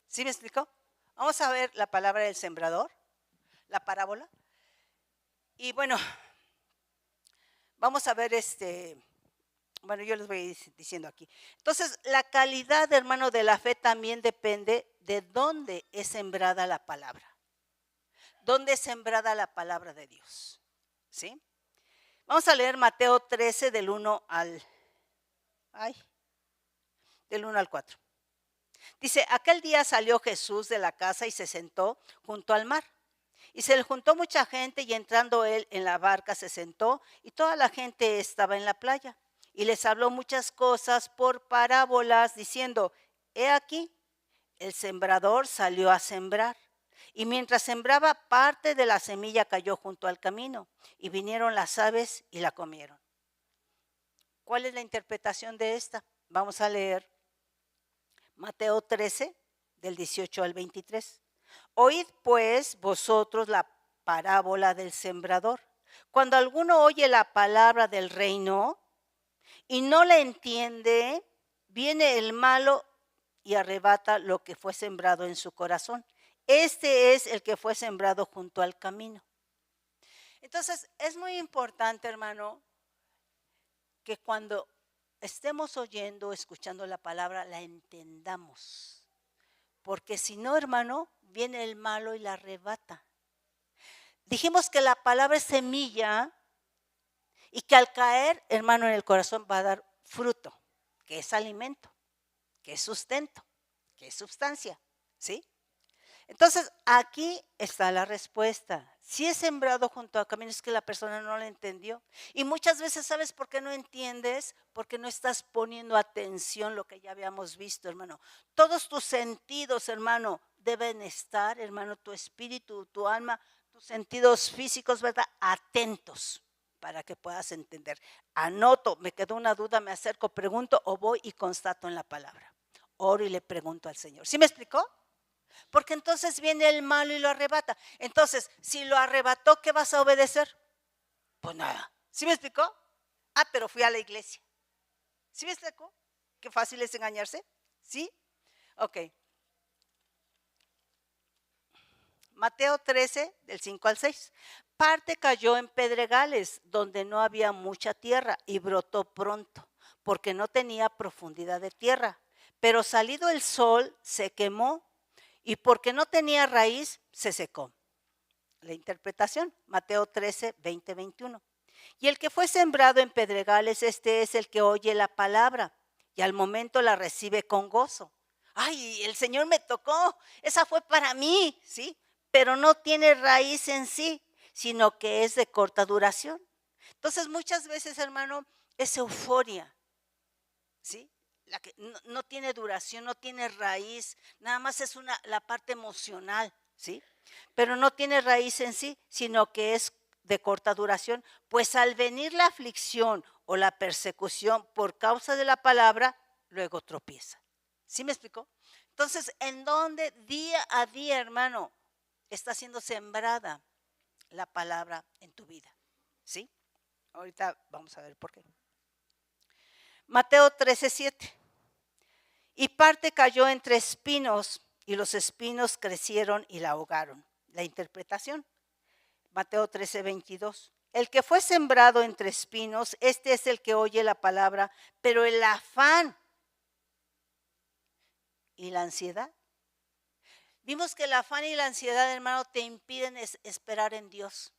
¿Sí me explicó? Vamos a ver la palabra del sembrador, la parábola. Y bueno, vamos a ver bueno, yo les voy diciendo aquí. Entonces, la calidad, hermano, de la fe también depende de dónde es sembrada la palabra. ¿Dónde es sembrada la palabra de Dios? ¿Sí? Vamos a leer Mateo 13 del 1 al 4. Dice, aquel día salió Jesús de la casa y se sentó junto al mar. Y se le juntó mucha gente y entrando él en la barca se sentó y toda la gente estaba en la playa. Y les habló muchas cosas por parábolas diciendo, he aquí, el sembrador salió a sembrar. Y mientras sembraba, parte de la semilla cayó junto al camino y vinieron las aves y la comieron. ¿Cuál es la interpretación de esta? Vamos a leer Mateo 13, del 18 al 23. Oíd pues vosotros la parábola del sembrador. Cuando alguno oye la palabra del reino y no la entiende, viene el malo y arrebata lo que fue sembrado en su corazón. Este es el que fue sembrado junto al camino. Entonces, es muy importante, hermano, que cuando estemos oyendo, escuchando la palabra, la entendamos. Porque si no, hermano, viene el malo y la arrebata. Dijimos que la palabra es semilla y que al caer, hermano, en el corazón va a dar fruto, que es alimento, que es sustento, que es sustancia, ¿sí? Entonces, aquí está la respuesta. Si es sembrado junto a caminos, es que la persona no lo entendió. Y muchas veces, ¿sabes por qué no entiendes? Porque no estás poniendo atención lo que ya habíamos visto, hermano. Todos tus sentidos, hermano, deben estar, hermano, tu espíritu, tu alma, tus sentidos físicos, ¿verdad? Atentos para que puedas entender. Anoto, me quedó una duda, me acerco, pregunto o voy y constato en la palabra. Oro y le pregunto al Señor. ¿Sí me explicó? Porque entonces viene el malo y lo arrebata. Entonces, si lo arrebató, ¿qué vas a obedecer? Pues nada. ¿Sí me explicó? Ah, pero fui a la iglesia. ¿Sí me explicó? Qué fácil es engañarse. ¿Sí? Ok. Mateo 13, del 5 al 6. Parte cayó en pedregales, donde no había mucha tierra, y brotó pronto, porque no tenía profundidad de tierra. Pero salido el sol, se quemó, y porque no tenía raíz, se secó. La interpretación, Mateo 13, 20, 21. Y el que fue sembrado en pedregales, este es el que oye la palabra y al momento la recibe con gozo. Ay, el Señor me tocó, esa fue para mí, ¿sí? Pero no tiene raíz en sí, sino que es de corta duración. Entonces, muchas veces, hermano, es euforia, ¿sí? La que no tiene duración, no tiene raíz, nada más es la parte emocional, ¿sí? Pero no tiene raíz en sí, sino que es de corta duración, pues al venir la aflicción o la persecución por causa de la palabra, luego tropieza. ¿Sí me explicó? Entonces, ¿en dónde día a día, hermano, está siendo sembrada la palabra en tu vida? ¿Sí? Ahorita vamos a ver por qué. Mateo 13, 7. Y parte cayó entre espinos, y los espinos crecieron y la ahogaron. La interpretación, Mateo 13, 22. El que fue sembrado entre espinos, este es el que oye la palabra, pero el afán y la ansiedad. Vimos que el afán y la ansiedad, hermano, te impiden esperar en Dios.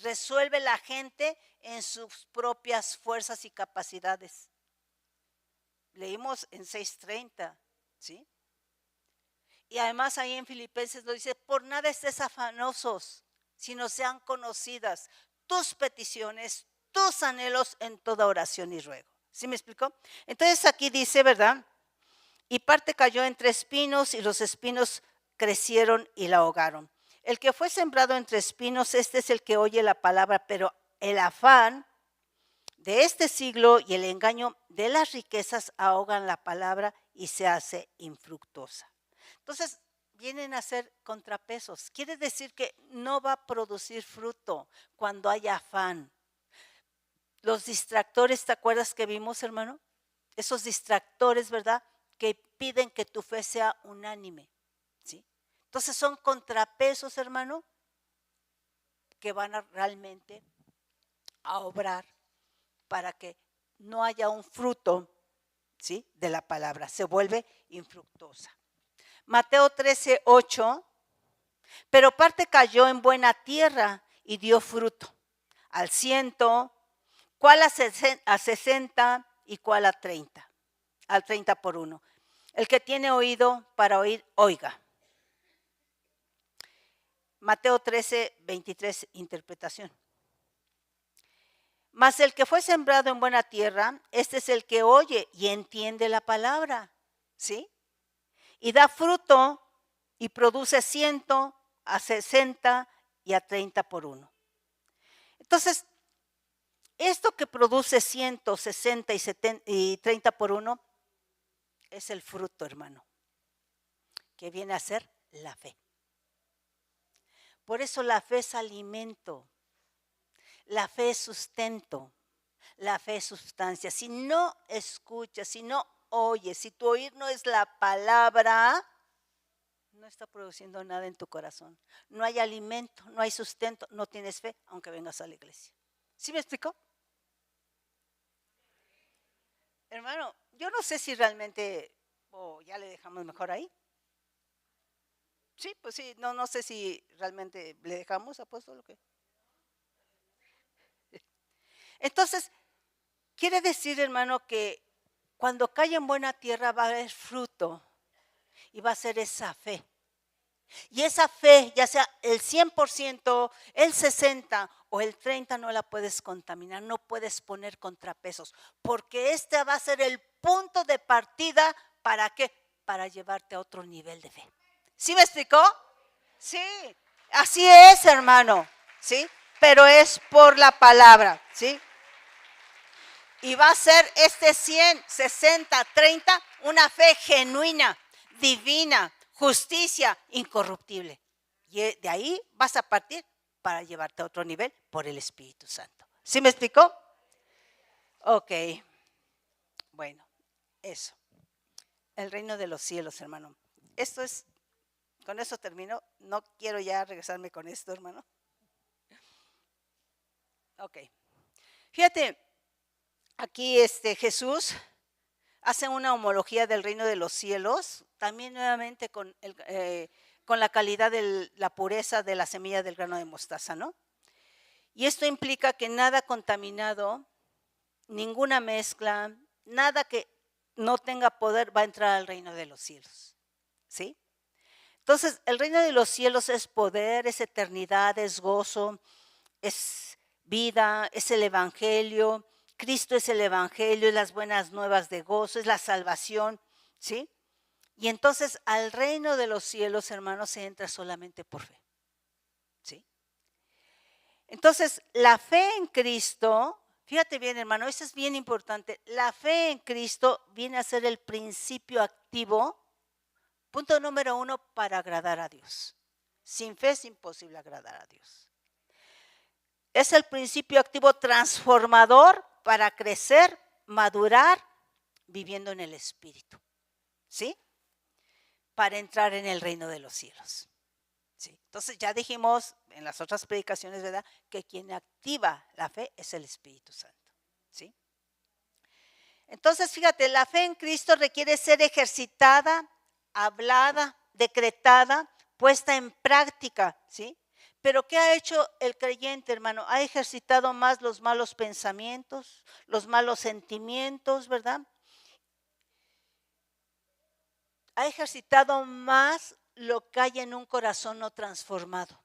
Resuelve la gente en sus propias fuerzas y capacidades. Leímos en 6:30, ¿sí? Y además ahí en Filipenses nos dice, por nada estés afanosos, sino sean conocidas tus peticiones, tus anhelos en toda oración y ruego. ¿Sí me explicó? Entonces aquí dice, ¿verdad? Y parte cayó entre espinos y los espinos crecieron y la ahogaron. El que fue sembrado entre espinos, este es el que oye la palabra, pero el afán de este siglo y el engaño de las riquezas ahogan la palabra y se hace infructuosa. Entonces, vienen a ser contrapesos. Quiere decir que no va a producir fruto cuando haya afán. Los distractores, ¿te acuerdas que vimos, hermano? Esos distractores, ¿verdad? Que piden que tu fe sea unánime, ¿sí? Entonces son contrapesos, hermano, que van a realmente a obrar para que no haya un fruto, ¿sí? De la palabra. Se vuelve infructuosa. Mateo 13, 8. Pero parte cayó en buena tierra y dio fruto. Al 100, cuál a 60 y cuál a 30. Al 30 por 1. El que tiene oído para oír, oiga. Mateo 13, 23, interpretación. Mas el que fue sembrado en buena tierra, este es el que oye y entiende la palabra, ¿sí? Y da fruto y produce 100, a 60 y a 30 por 1. Entonces, esto que produce 100, 60 y 30 por 1 es el fruto, hermano, que viene a ser la fe. Por eso la fe es alimento, la fe es sustento, la fe es sustancia. Si no escuchas, si no oyes, si tu oír no es la palabra, no está produciendo nada en tu corazón. No hay alimento, no hay sustento, no tienes fe, aunque vengas a la iglesia. ¿Sí me explicó? Hermano, yo no sé si realmente, ya le dejamos mejor ahí. Sí, pues sí, no sé si realmente le dejamos, apóstol, lo que. Entonces, quiere decir, hermano, que cuando cae en buena tierra va a haber fruto y va a ser esa fe. Y esa fe, ya sea el 100%, el 60% o el 30%, no la puedes contaminar, no puedes poner contrapesos, porque este va a ser el punto de partida. ¿Para qué? Para llevarte a otro nivel de fe. ¿Sí me explicó? Sí, así es, hermano, ¿sí? Pero es por la palabra, ¿sí? Y va a ser este 100, 60, 30, una fe genuina, divina, justicia, incorruptible. Y de ahí vas a partir para llevarte a otro nivel por el Espíritu Santo. ¿Sí me explicó? Ok, bueno, eso. El reino de los cielos, hermano. Esto es, con eso termino. No quiero ya regresarme con esto, hermano. Ok. Fíjate, aquí Jesús hace una homología del reino de los cielos, también nuevamente con la calidad de la pureza de la semilla del grano de mostaza, ¿no? Y esto implica que nada contaminado, ninguna mezcla, nada que no tenga poder va a entrar al reino de los cielos, ¿sí? Entonces, el reino de los cielos es poder, es eternidad, es gozo, es vida, es el evangelio. Cristo es el evangelio, es las buenas nuevas de gozo, es la salvación, ¿sí? Y entonces al reino de los cielos, hermanos, se entra solamente por fe, ¿sí? Entonces, la fe en Cristo, fíjate bien, hermano, eso es bien importante. La fe en Cristo viene a ser el principio activo, punto número 1, para agradar a Dios. Sin fe es imposible agradar a Dios. Es el principio activo transformador para crecer, madurar, viviendo en el Espíritu, ¿sí? Para entrar en el reino de los cielos, ¿sí? Entonces ya dijimos en las otras predicaciones, ¿verdad?, que quien activa la fe es el Espíritu Santo, ¿sí? Entonces, fíjate, la fe en Cristo requiere ser ejercitada, hablada, decretada, puesta en práctica, ¿sí? Pero ¿qué ha hecho el creyente, hermano? Ha ejercitado más los malos pensamientos, los malos sentimientos, ¿verdad? Ha ejercitado más lo que hay en un corazón no transformado.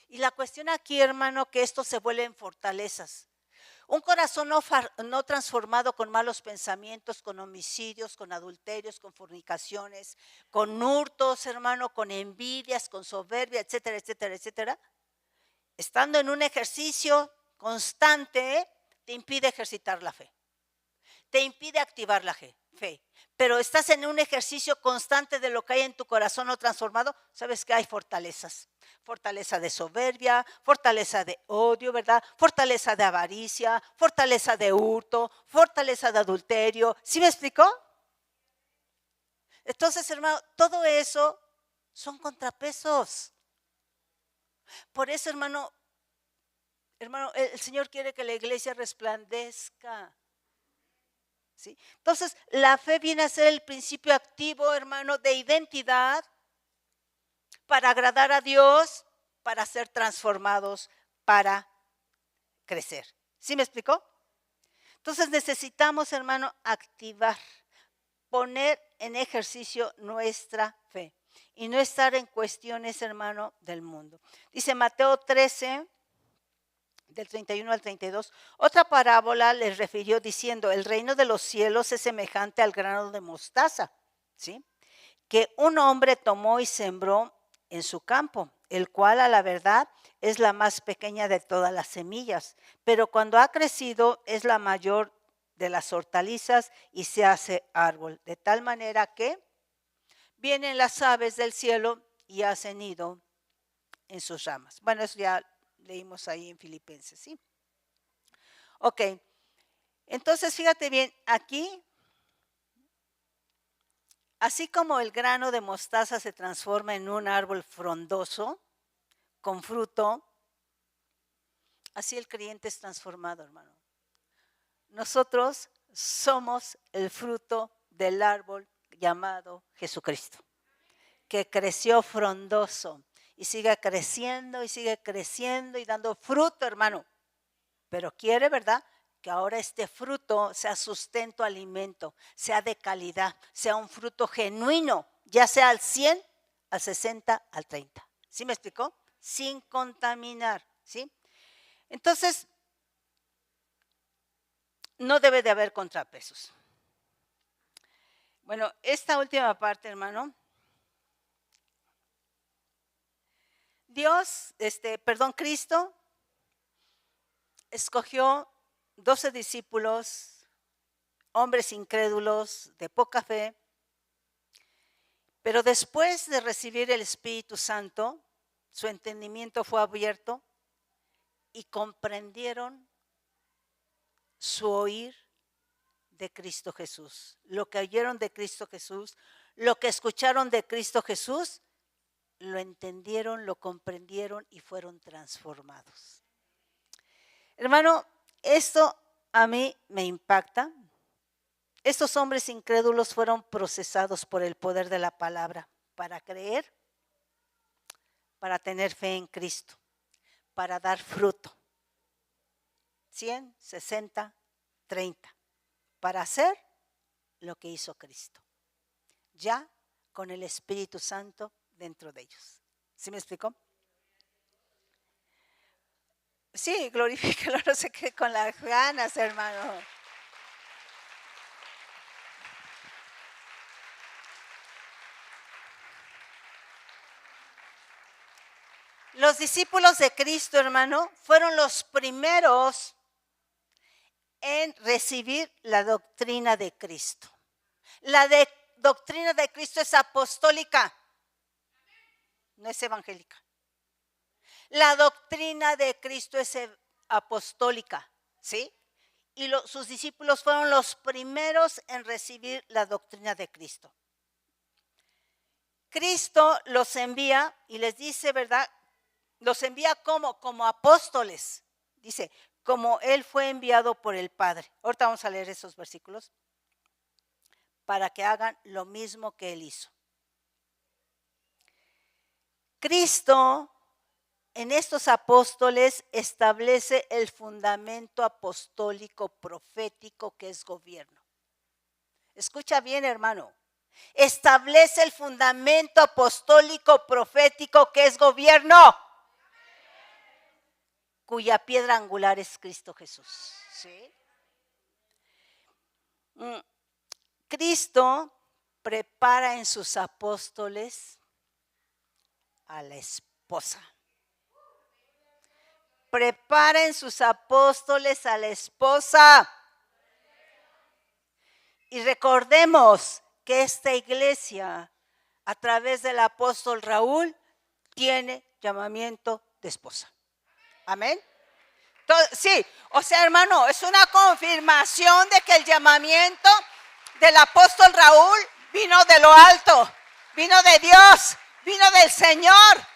Y la cuestión aquí, hermano, que esto se vuelve en fortalezas. Un corazón no transformado con malos pensamientos, con homicidios, con adulterios, con fornicaciones, con hurtos, hermano, con envidias, con soberbia, etcétera, etcétera, etcétera. Estando en un ejercicio constante, te impide ejercitar la fe. Te impide activar la fe. Pero estás en un ejercicio constante de lo que hay en tu corazón no transformado, sabes que hay fortalezas. Fortaleza de soberbia, fortaleza de odio, ¿verdad? Fortaleza de avaricia, fortaleza de hurto, fortaleza de adulterio. ¿Sí me explicó? Entonces, hermano, todo eso son contrapesos. Por eso, hermano, el Señor quiere que la iglesia resplandezca. ¿Sí? Entonces, la fe viene a ser el principio activo, hermano, de identidad para agradar a Dios, para ser transformados, para crecer. ¿Sí me explicó? Entonces necesitamos, hermano, activar, poner en ejercicio nuestra fe y no estar en cuestiones, hermano, del mundo. Dice Mateo 13, del 31 al 32, otra parábola les refirió diciendo, el reino de los cielos es semejante al grano de mostaza, ¿sí?, que un hombre tomó y sembró en su campo, el cual a la verdad es la más pequeña de todas las semillas, pero cuando ha crecido es la mayor de las hortalizas y se hace árbol, de tal manera que vienen las aves del cielo y hacen nido en sus ramas. Bueno, eso ya leímos ahí en Filipenses, ¿sí? Ok, entonces fíjate bien, aquí, así como el grano de mostaza se transforma en un árbol frondoso, con fruto, así el creyente es transformado, hermano. Nosotros somos el fruto del árbol llamado Jesucristo, que creció frondoso y sigue creciendo y dando fruto, hermano. Pero quiere, ¿verdad?, que ahora este fruto sea sustento, alimento, sea de calidad, sea un fruto genuino, ya sea al 100 al 60, al 30. ¿Sí me explicó? Sin contaminar, ¿sí? Entonces, no debe de haber contrapesos. Bueno, esta última parte, hermano. Cristo escogió 12 discípulos, hombres incrédulos, de poca fe, pero después de recibir el Espíritu Santo, su entendimiento fue abierto y comprendieron su oír de Cristo Jesús. Lo que oyeron de Cristo Jesús, lo que escucharon de Cristo Jesús, lo entendieron, lo comprendieron y fueron transformados. Hermano, esto a mí me impacta. Estos hombres incrédulos fueron procesados por el poder de la palabra para creer, para tener fe en Cristo, para dar fruto. 100, 60, 30. Para hacer lo que hizo Cristo. Ya con el Espíritu Santo dentro de ellos. ¿Sí me explicó? Sí, glorifícalo, no se quede con las ganas, hermano. Los discípulos de Cristo, hermano, fueron los primeros en recibir la doctrina de Cristo. La doctrina de Cristo es apostólica, no es evangélica. La doctrina de Cristo es apostólica, ¿sí? Y sus discípulos fueron los primeros en recibir la doctrina de Cristo. Cristo los envía y les dice, ¿verdad? Los envía como apóstoles. Dice, como Él fue enviado por el Padre. Ahorita vamos a leer esos versículos. Para que hagan lo mismo que Él hizo. Cristo en estos apóstoles establece el fundamento apostólico profético que es gobierno. Escucha bien, hermano. Establece el fundamento apostólico profético que es gobierno, cuya piedra angular es Cristo Jesús. ¿Sí? Cristo prepara en sus apóstoles a la esposa. Prepara en sus apóstoles a la esposa. Y recordemos que esta iglesia, a través del apóstol Raúl, tiene llamamiento de esposa. Amén. Entonces, sí, o sea, hermano, es una confirmación de que el llamamiento del apóstol Raúl vino de lo alto, vino de Dios, vino del Señor,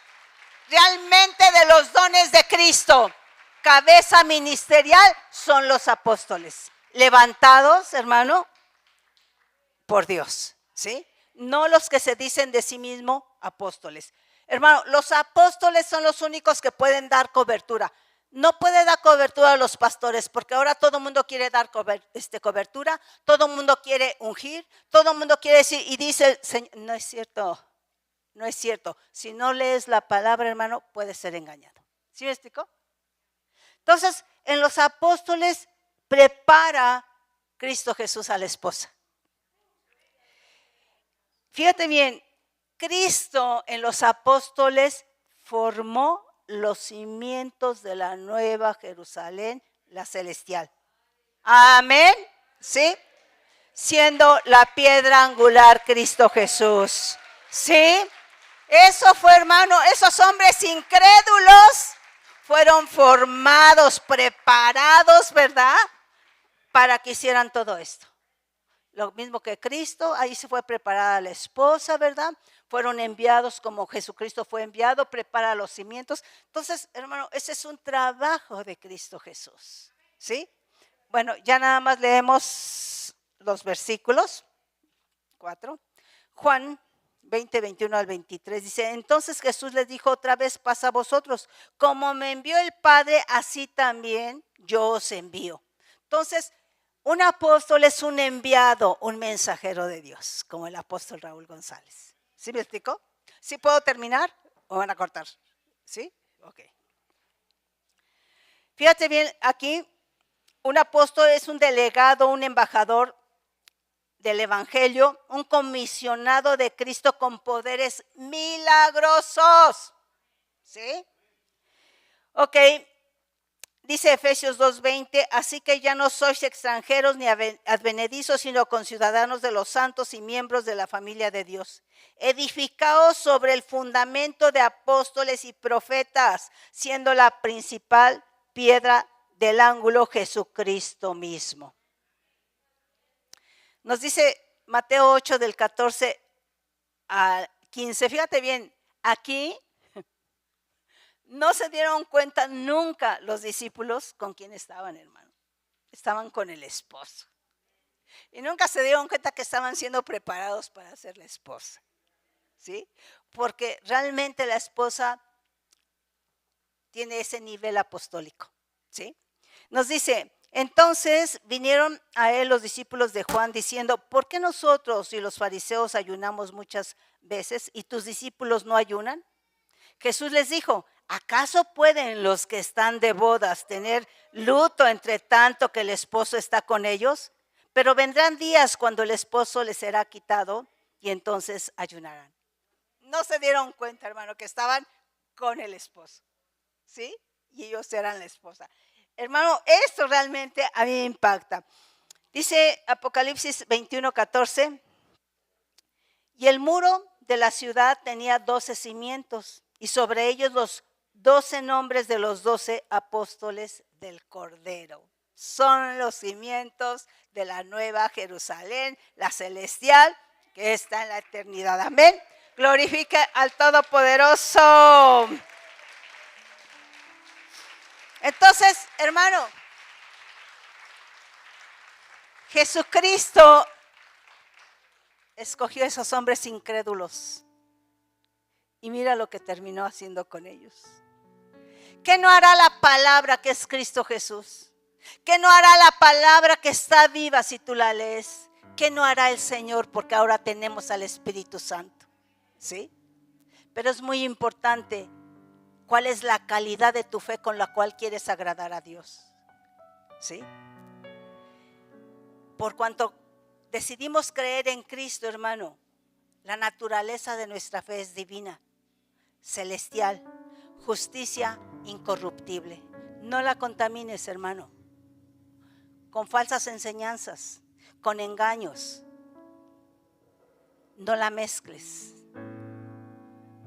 realmente de los dones de Cristo. Cabeza ministerial son los apóstoles, levantados, hermano, por Dios, ¿sí? No los que se dicen de sí mismos apóstoles. Hermano, los apóstoles son los únicos que pueden dar cobertura. No puede dar cobertura a los pastores, porque ahora todo el mundo quiere dar cobertura, todo el mundo quiere ungir, todo el mundo quiere decir, y dice, no es cierto, no es cierto. Si no lees la palabra, hermano, puedes ser engañado. ¿Sí me explicó? Entonces, en los apóstoles prepara Cristo Jesús a la esposa. Fíjate bien, Cristo en los apóstoles formó los cimientos de la nueva Jerusalén, la celestial. Amén, ¿sí? Siendo la piedra angular Cristo Jesús, ¿sí? Eso fue, hermano, esos hombres incrédulos fueron formados, preparados, ¿verdad? Para que hicieran todo esto. Lo mismo que Cristo, ahí se fue preparada la esposa, ¿verdad? Fueron enviados como Jesucristo fue enviado, prepara los cimientos. Entonces, hermano, ese es un trabajo de Cristo Jesús, ¿sí? Bueno, ya nada más leemos los versículos 4. Juan 20, 21 al 23 dice, entonces Jesús les dijo otra vez, pasa a vosotros, como me envió el Padre, así también yo os envío. Entonces, un apóstol es un enviado, un mensajero de Dios, como el apóstol Raúl González. ¿Sí me explicó? ¿Sí puedo terminar o van a cortar? ¿Sí? Ok. Fíjate bien, aquí un apóstol es un delegado, un embajador del Evangelio, un comisionado de Cristo con poderes milagrosos. ¿Sí? Ok, dice Efesios 2:20, así que ya no sois extranjeros ni advenedizos, sino conciudadanos de los santos y miembros de la familia de Dios. Edificaos sobre el fundamento de apóstoles y profetas, siendo la principal piedra del ángulo Jesucristo mismo. Nos dice Mateo 8 del 14 al 15, fíjate bien, aquí no se dieron cuenta nunca los discípulos con quién estaban, hermano. Estaban con el esposo. Y nunca se dieron cuenta que estaban siendo preparados para ser la esposa. ¿Sí? Porque realmente la esposa tiene ese nivel apostólico. ¿Sí? Nos dice, entonces vinieron a él los discípulos de Juan diciendo, ¿por qué nosotros y los fariseos ayunamos muchas veces y tus discípulos no ayunan? Jesús les dijo, ¿acaso pueden los que están de bodas tener luto entre tanto que el esposo está con ellos? Pero vendrán días cuando el esposo les será quitado y entonces ayunarán. No se dieron cuenta, hermano, que estaban con el esposo, ¿sí? Y ellos eran la esposa. Hermano, esto realmente a mí me impacta. Dice Apocalipsis 21:14, y el muro de la ciudad tenía 12 cimientos, y sobre ellos los 12 nombres de los 12 apóstoles del Cordero. Son los cimientos de la nueva Jerusalén, la celestial, que está en la eternidad. Amén. Glorifica al Todopoderoso. Entonces, hermano, Jesucristo escogió a esos hombres incrédulos. Y mira lo que terminó haciendo con ellos. ¿Qué no hará la palabra que es Cristo Jesús? ¿Qué no hará la palabra que está viva si tú la lees? ¿Qué no hará el Señor? Porque ahora tenemos al Espíritu Santo. ¿Sí? Pero es muy importante cuál es la calidad de tu fe con la cual quieres agradar a Dios. ¿Sí? Por cuanto decidimos creer en Cristo, hermano, la naturaleza de nuestra fe es divina, celestial, justicia incorruptible. No la contamines, hermano, con falsas enseñanzas, con engaños. No la mezcles,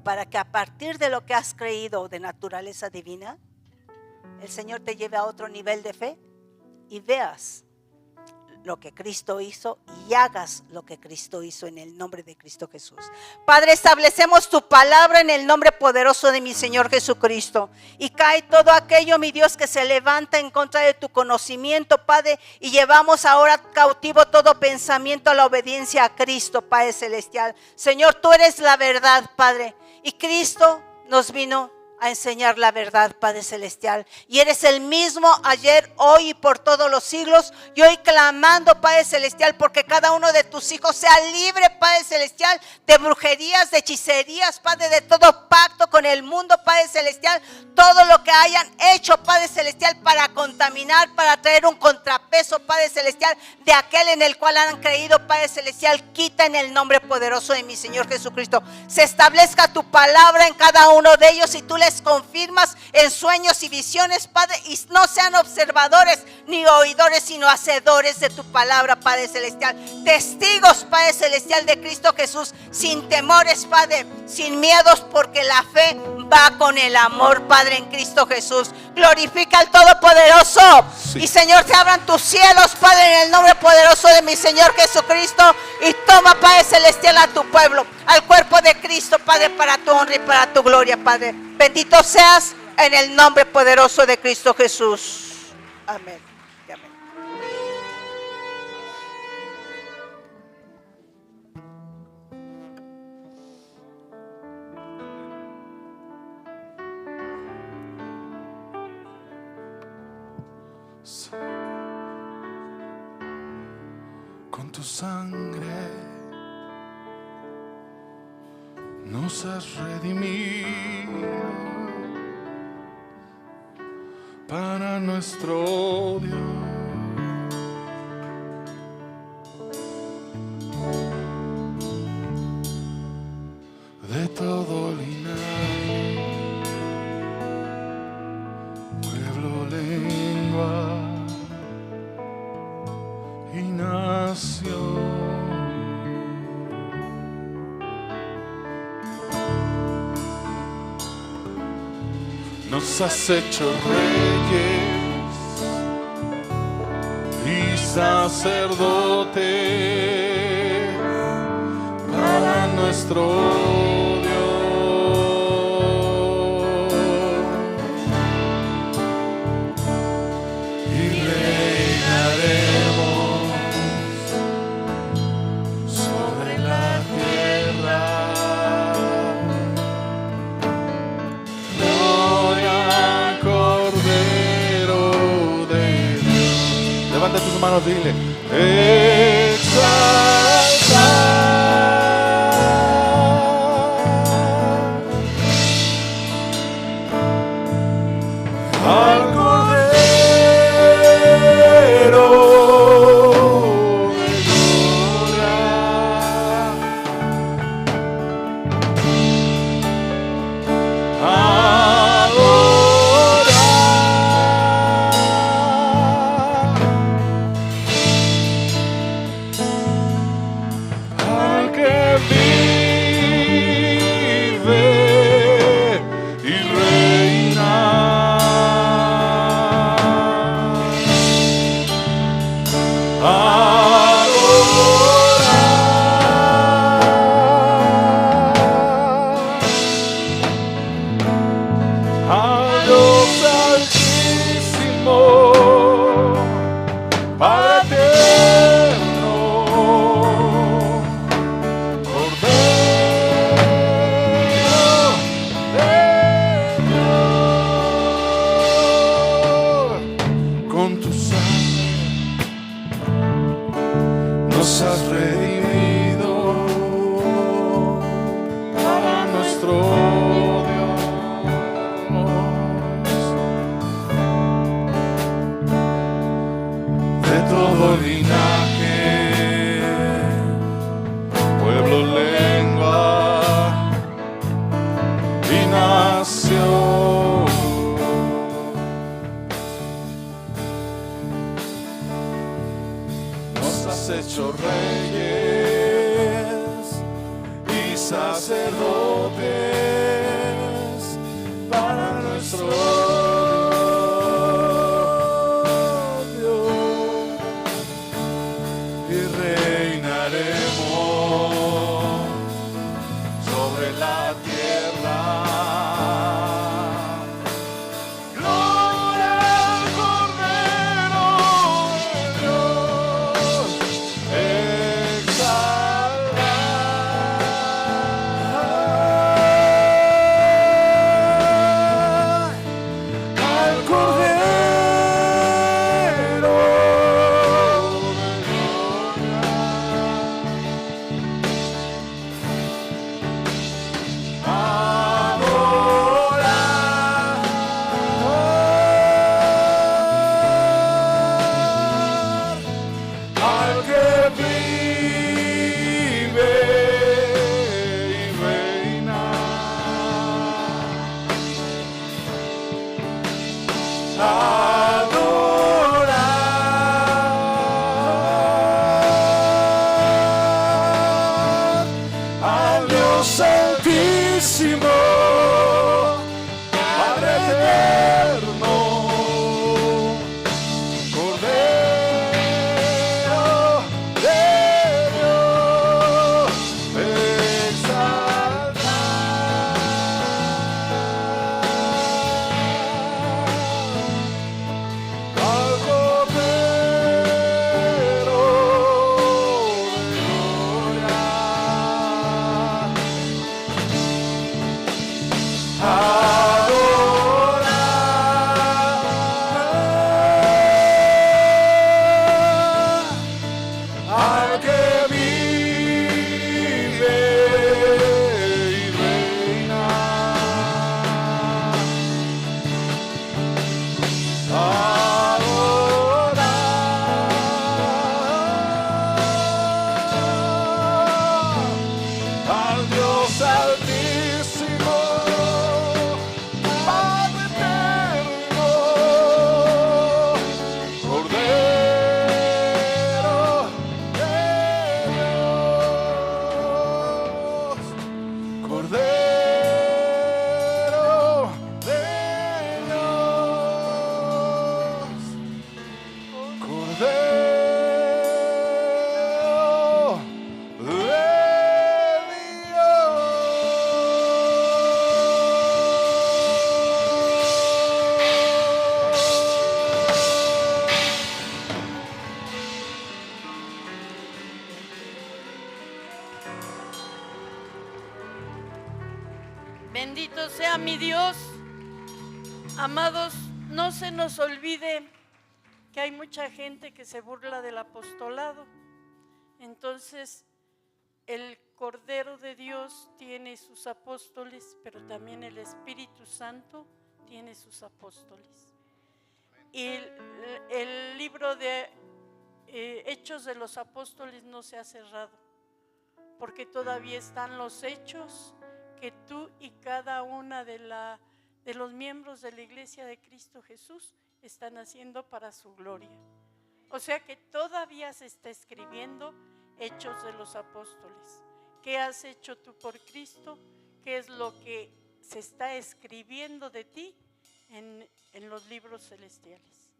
para que a partir de lo que has creído de naturaleza divina, el Señor te lleve a otro nivel de fe y veas lo que Cristo hizo y hagas lo que Cristo hizo en el nombre de Cristo Jesús. Padre, establecemos tu palabra en el nombre poderoso de mi Señor Jesucristo, y cae todo aquello, mi Dios, que se levanta en contra de tu conocimiento, Padre, y llevamos ahora cautivo todo pensamiento a la obediencia a Cristo, Padre celestial. Señor, tú eres la verdad, Padre, y Cristo nos vino a enseñar la verdad, Padre celestial, y eres el mismo ayer, hoy y por todos los siglos. Y hoy clamando, Padre celestial, porque cada uno de tus hijos sea libre, Padre celestial, de brujerías, de hechicerías, Padre, de todo pacto con el mundo, Padre celestial, todo lo que hayan hecho, Padre celestial, para contaminar, para traer un contrapeso, Padre celestial, de aquel en el cual han creído, Padre celestial, quita en el nombre poderoso de mi Señor Jesucristo. Se establezca tu palabra en cada uno de ellos y tú les confirmas en sueños y visiones, Padre, y no sean observadores ni oidores, sino hacedores de tu palabra, Padre celestial. Testigos, Padre celestial, de Cristo Jesús, sin temores, Padre, sin miedos, porque la fe va con el amor, Padre, en Cristo Jesús. Glorifica al Todopoderoso. Sí. Y Señor, te abran tus cielos, Padre, en el nombre poderoso de mi Señor Jesucristo, y toma, Padre celestial, a tu pueblo, al cuerpo de Cristo, Padre, para tu honra y para tu gloria, Padre. Bendito seas en el nombre poderoso de Cristo Jesús. Amén. Amén. Con tu sangre nos has redimido para nuestro Dios. De todo linaje, pueblo, lengua y nación. Nos has hecho reyes y sacerdotes para nuestro tus manos, dile, al Cordero de gloria, nos has redimido para nuestro Dios. De todo linaje, pueblo, lengua y nación. Nos has hecho reyes y sacerdotes para nuestro Dios, y reinaremos sobre la tierra. Santísimo, Padre eterno, Cordero de Dios, al Cordero de gloria. Bendito sea mi Dios. Amados, no se nos olvide que hay mucha gente que se burla del apostolado. Entonces, el Cordero de Dios tiene sus apóstoles, pero también el Espíritu Santo tiene sus apóstoles. Y el libro de Hechos de los Apóstoles no se ha cerrado, porque todavía están los hechos que tú y cada una de los miembros de la Iglesia de Cristo Jesús están haciendo para su gloria. O sea que todavía se está escribiendo Hechos de los Apóstoles. ¿Qué has hecho tú por Cristo? ¿Qué es lo que se está escribiendo de ti en los libros celestiales?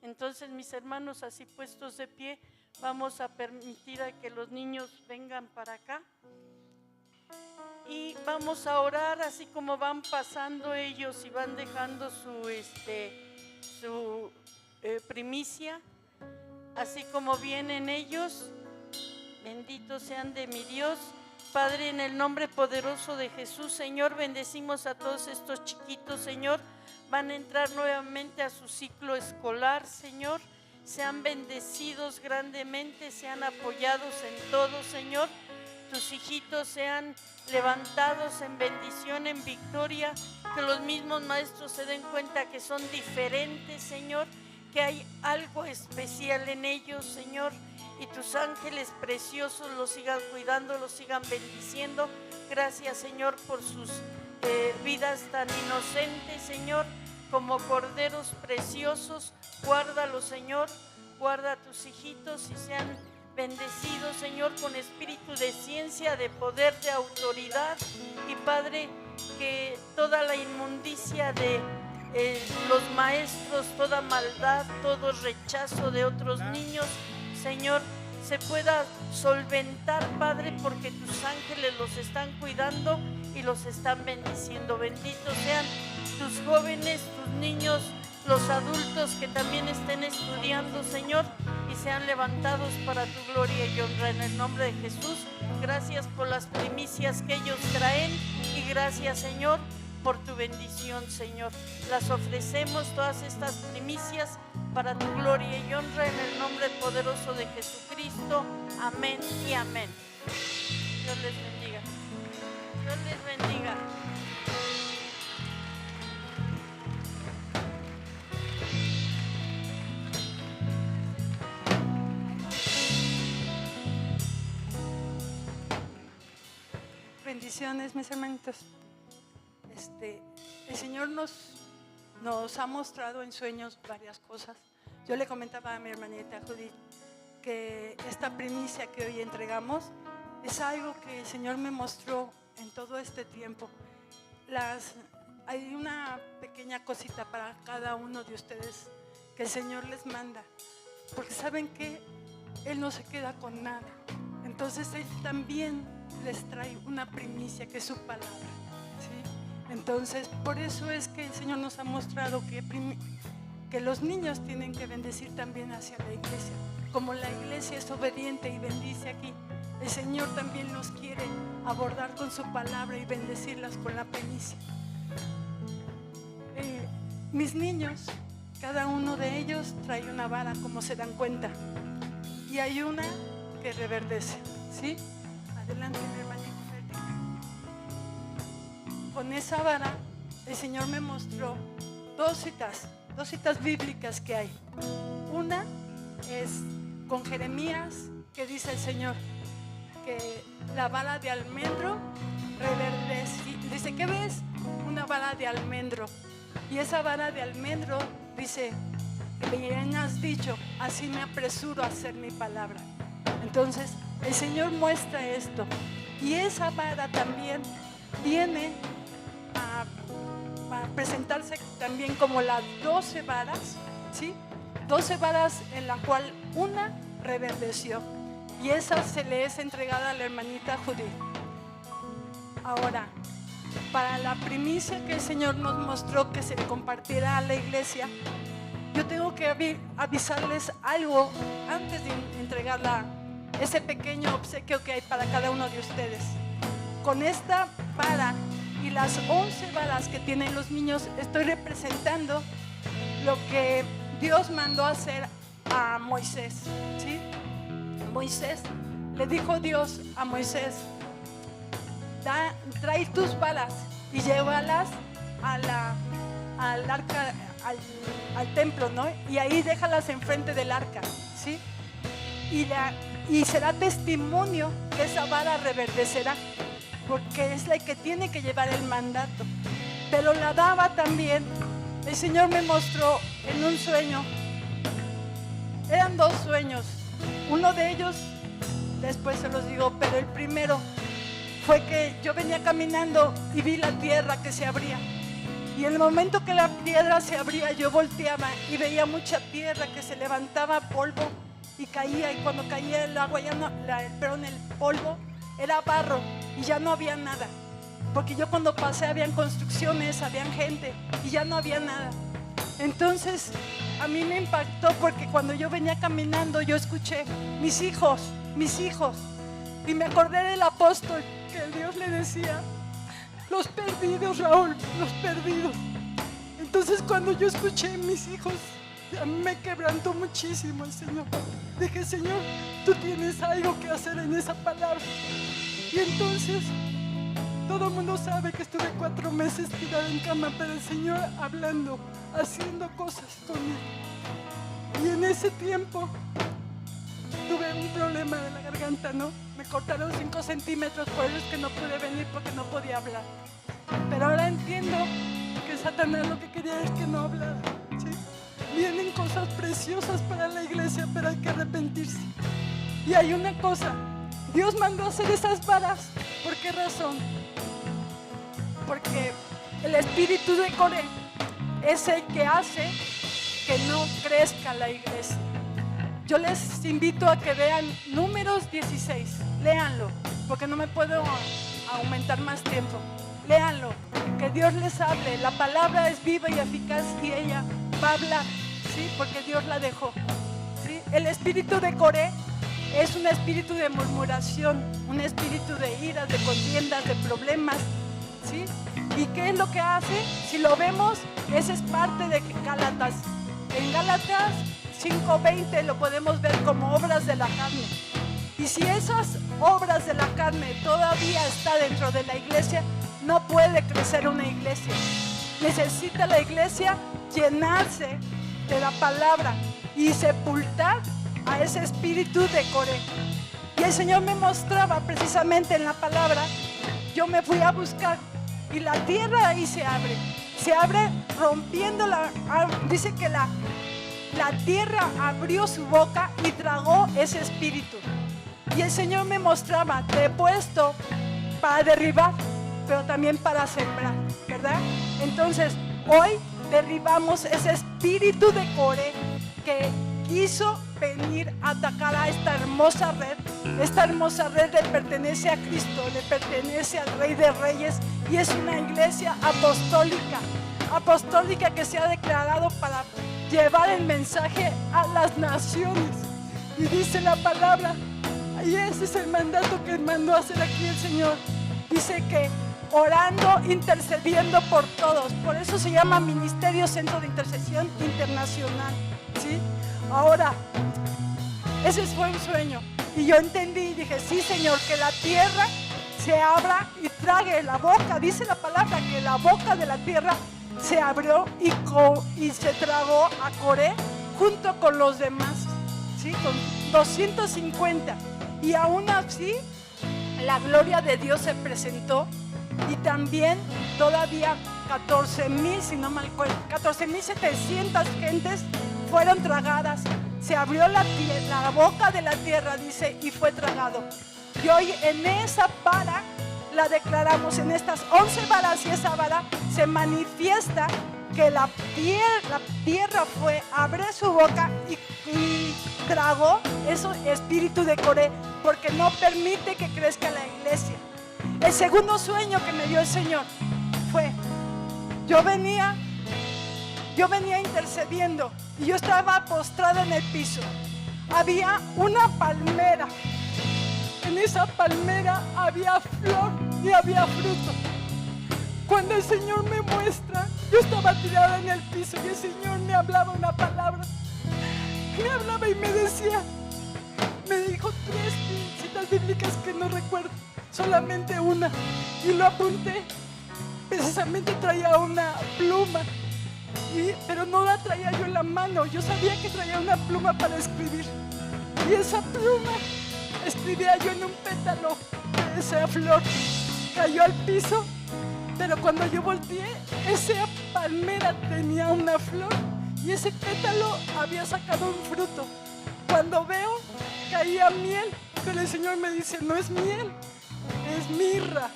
Entonces, mis hermanos, así puestos de pie, vamos a permitir a que los niños vengan para acá. Y vamos a orar así como van pasando ellos y van dejando su primicia, así como vienen ellos. Benditos sean de mi Dios. Padre, en el nombre poderoso de Jesús, Señor, bendecimos a todos estos chiquitos, Señor. Van a entrar nuevamente a su ciclo escolar, Señor. Sean bendecidos grandemente, sean apoyados en todo, Señor. Tus hijitos sean levantados en bendición, en victoria, que los mismos maestros se den cuenta que son diferentes, Señor, que hay algo especial en ellos, Señor, y tus ángeles preciosos los sigan cuidando, los sigan bendiciendo. Gracias, Señor, por sus vidas tan inocentes, Señor, como corderos preciosos. Guárdalos, Señor, guarda a tus hijitos y sean bendecidos, Señor, con espíritu de ciencia, de poder, de autoridad. Y Padre, que toda la inmundicia de los maestros, toda maldad, todo rechazo de otros niños, Señor, se pueda solventar, Padre, porque tus ángeles los están cuidando y los están bendiciendo. Benditos sean tus jóvenes, tus niños, los adultos que también estén estudiando, Señor, y sean levantados para tu gloria y honra en el nombre de Jesús. Gracias por las primicias que ellos traen y gracias, Señor, por tu bendición, Señor. Las ofrecemos todas estas primicias para tu gloria y honra en el nombre poderoso de Jesucristo. Amén y amén. Dios les bendiga. Dios les bendiga. Bendiciones, mis hermanitos. El Señor nos ha mostrado en sueños varias cosas. Yo le comentaba a mi hermanita Judith que esta primicia que hoy entregamos es algo que el Señor me mostró en todo este tiempo. Hay una pequeña cosita para cada uno de ustedes que el Señor les manda, porque saben que Él no se queda con nada. Entonces Él también les trae una primicia que es su palabra, ¿sí? Entonces por eso es que el Señor nos ha mostrado que los niños tienen que bendecir también hacia la iglesia. Como la iglesia es obediente y bendice aquí, el Señor también los quiere abordar con su palabra y bendecirlas con la primicia. Mis niños, cada uno de ellos trae una vara, como se dan cuenta, y hay una que reverdece, ¿sí? Adelante, mi hermanito. Con esa vara el Señor me mostró dos citas bíblicas que hay. Una es con Jeremías, que dice el Señor que la vara de almendro reverdece. Dice, ¿qué ves? Una vara de almendro. Y esa vara de almendro dice, bien has dicho, así me apresuro a hacer mi palabra. Entonces el Señor muestra esto, y esa vara también viene a presentarse también como las 12 varas, ¿sí? 12 varas en la cual una reverdeció, y esa se le es entregada a la hermanita Judith. Ahora, para la primicia que el Señor nos mostró que se compartiera a la iglesia, yo tengo que avisarles algo antes de entregarla ese pequeño obsequio que hay para cada uno de ustedes. Con esta vara y las 11 varas que tienen los niños, estoy representando lo que Dios mandó hacer a Moisés, ¿sí? Moisés, le dijo Dios a Moisés: trae tus varas y llévalas al arca, al templo, ¿no? Y ahí déjalas enfrente del arca, ¿sí? Y será testimonio que esa vara reverdecerá, porque es la que tiene que llevar el mandato. Pero la daba también, el Señor me mostró en un sueño. Eran 2 sueños. Uno de ellos, después se los digo, pero el primero fue que yo venía caminando y vi la tierra que se abría. Y en el momento que la piedra se abría, yo volteaba y veía mucha tierra que se levantaba, polvo, y caía. Y cuando caía el agua, el polvo era barro y ya no había nada. Porque yo cuando pasé habían construcciones, habían gente y ya no había nada. Entonces a mí me impactó, porque cuando yo venía caminando yo escuché: mis hijos, mis hijos. Y me acordé del apóstol que Dios le decía: los perdidos, Raúl, los perdidos. Entonces cuando yo escuché mis hijos, a mí me quebrantó muchísimo el Señor. Dije: Señor, tú tienes algo que hacer en esa palabra. Y entonces todo el mundo sabe que estuve 4 meses tirada en cama, pero el Señor hablando, haciendo cosas conmigo. Y en ese tiempo tuve un problema de la garganta, ¿no? Me cortaron 5 centímetros, por eso es que no pude venir, porque no podía hablar. Pero ahora entiendo que Satanás lo que quería es que no hablara, ¿sí? Vienen cosas preciosas para la iglesia, pero hay que arrepentirse. Y hay una cosa: Dios mandó hacer esas varas. ¿Por qué razón? Porque el espíritu de Coré es el que hace que no crezca la iglesia. Yo les invito a que vean Números 16, léanlo, porque no me puedo aumentar más tiempo. Léanlo, que Dios les hable. La palabra es viva y eficaz y ella va a hablar, ¿sí? Porque Dios la dejó, ¿sí? El espíritu de Coré es un espíritu de murmuración, un espíritu de ira, de contiendas, de problemas, ¿sí? ¿Y qué es lo que hace? Si lo vemos, esa es parte de Gálatas. En Gálatas 5:20 lo podemos ver como obras de la carne. Y si esas obras de la carne todavía está dentro de la iglesia, no puede crecer una iglesia. Necesita la iglesia llenarse de la palabra y sepultar a ese espíritu de Coré. Y el Señor me mostraba precisamente en la palabra. Yo me fui a buscar y la tierra ahí se abre rompiendo dice que la tierra abrió su boca y tragó ese espíritu. Y el Señor me mostraba: te he puesto para derribar, pero también para sembrar, ¿verdad? Entonces hoy derribamos ese espíritu de Coré que quiso venir a atacar a esta hermosa red. Esta hermosa red le pertenece a Cristo, le pertenece al Rey de Reyes, y es una iglesia apostólica que se ha declarado para llevar el mensaje a las naciones. Y dice la palabra, y ese es el mandato que mandó hacer aquí el Señor. Dice que orando, intercediendo por todos. Por eso se llama Ministerio Centro de Intercesión Internacional, ¿sí? Ahora, ese fue un sueño. Y yo entendí y dije: sí, Señor, que la tierra se abra y trague la boca. Dice la palabra que la boca de la tierra se abrió y se tragó a Coré junto con los demás, ¿sí? Con 250. Y aún así, la gloria de Dios se presentó. Y también todavía 14,000, si no mal recuerdo, 14,700 gentes fueron tragadas. Se abrió la boca de la tierra, dice, y fue tragado. Y hoy en esa vara la declaramos, en estas 11 varas, y esa vara se manifiesta que la tierra abre su boca y tragó ese espíritu de Coré, porque no permite que crezca la iglesia. El segundo sueño que me dio el Señor fue: yo venía intercediendo y yo estaba postrada en el piso. Había una palmera esa palmera había flor y había fruto. Cuando el Señor me muestra, yo estaba tirada en el piso y el Señor me hablaba una palabra. Me hablaba y me decía, me dijo 3 citas bíblicas que no recuerdo, solamente una, y lo apunté. Precisamente traía una pluma, pero no la traía yo en la mano. Yo sabía que traía una pluma para escribir, y esa pluma escribía yo en un pétalo de esa flor. Cayó al piso, pero cuando yo volteé, esa palmera tenía una flor y ese pétalo había sacado un fruto. Cuando veo, caía miel, pero el Señor me dice, no es miel, es mirra.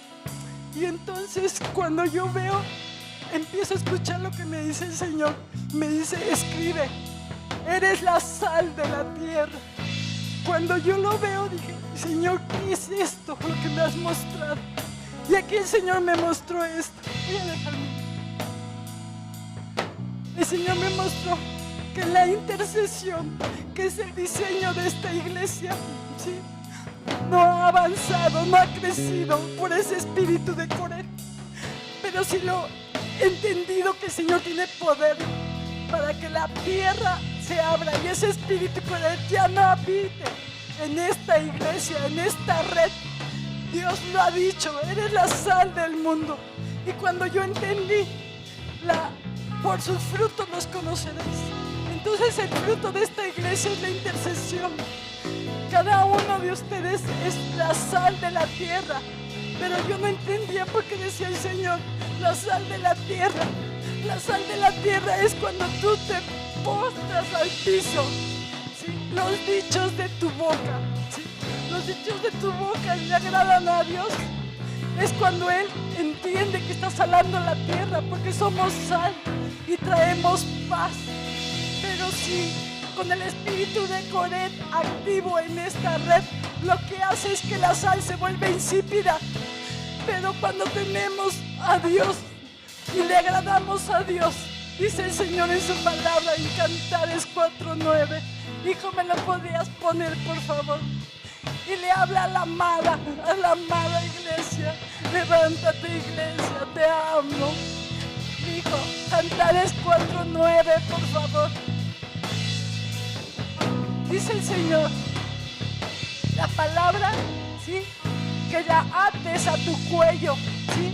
Y entonces cuando yo veo, empiezo a escuchar lo que me dice el Señor. Me dice, escribe, eres la sal de la tierra. Cuando yo lo veo, dije, Señor, ¿qué es esto? Lo que me has mostrado. Y aquí el Señor me mostró esto. Voy a dejarme. El Señor me mostró que la intercesión, que es el diseño de esta iglesia, ¿sí?, no ha avanzado, no ha crecido por ese espíritu de Coré. Pero sí lo he entendido, que el Señor tiene poder para que la tierra se abra y ese espíritu Coré ya no habite en esta iglesia, en esta red. Dios lo ha dicho, eres la sal del mundo. Y cuando yo entendí, por sus frutos los conoceréis. Entonces el fruto de esta iglesia es la intercesión. Cada uno de ustedes es la sal de la tierra. Pero yo no entendía por qué decía el Señor, la sal de la tierra. La sal de la tierra es cuando tú te postras al piso, ¿sí?, los dichos de tu boca, ¿sí?, los dichos de tu boca le agradan a Dios. Es cuando Él entiende que está salando la tierra, porque somos sal y traemos paz. Pero si con el espíritu de Coré activo en esta red, lo que hace es que la sal se vuelve insípida. Pero cuando tenemos a Dios y le agradamos a Dios, dice el Señor en su palabra en Cantares 4:9, hijo, ¿me lo podías poner, por favor? Y le habla a la amada iglesia. Levántate, iglesia, te amo. Hijo, Cantares 4:9, por favor. Dice el Señor, la palabra, ¿sí?, que la ates a tu cuello, ¿sí?,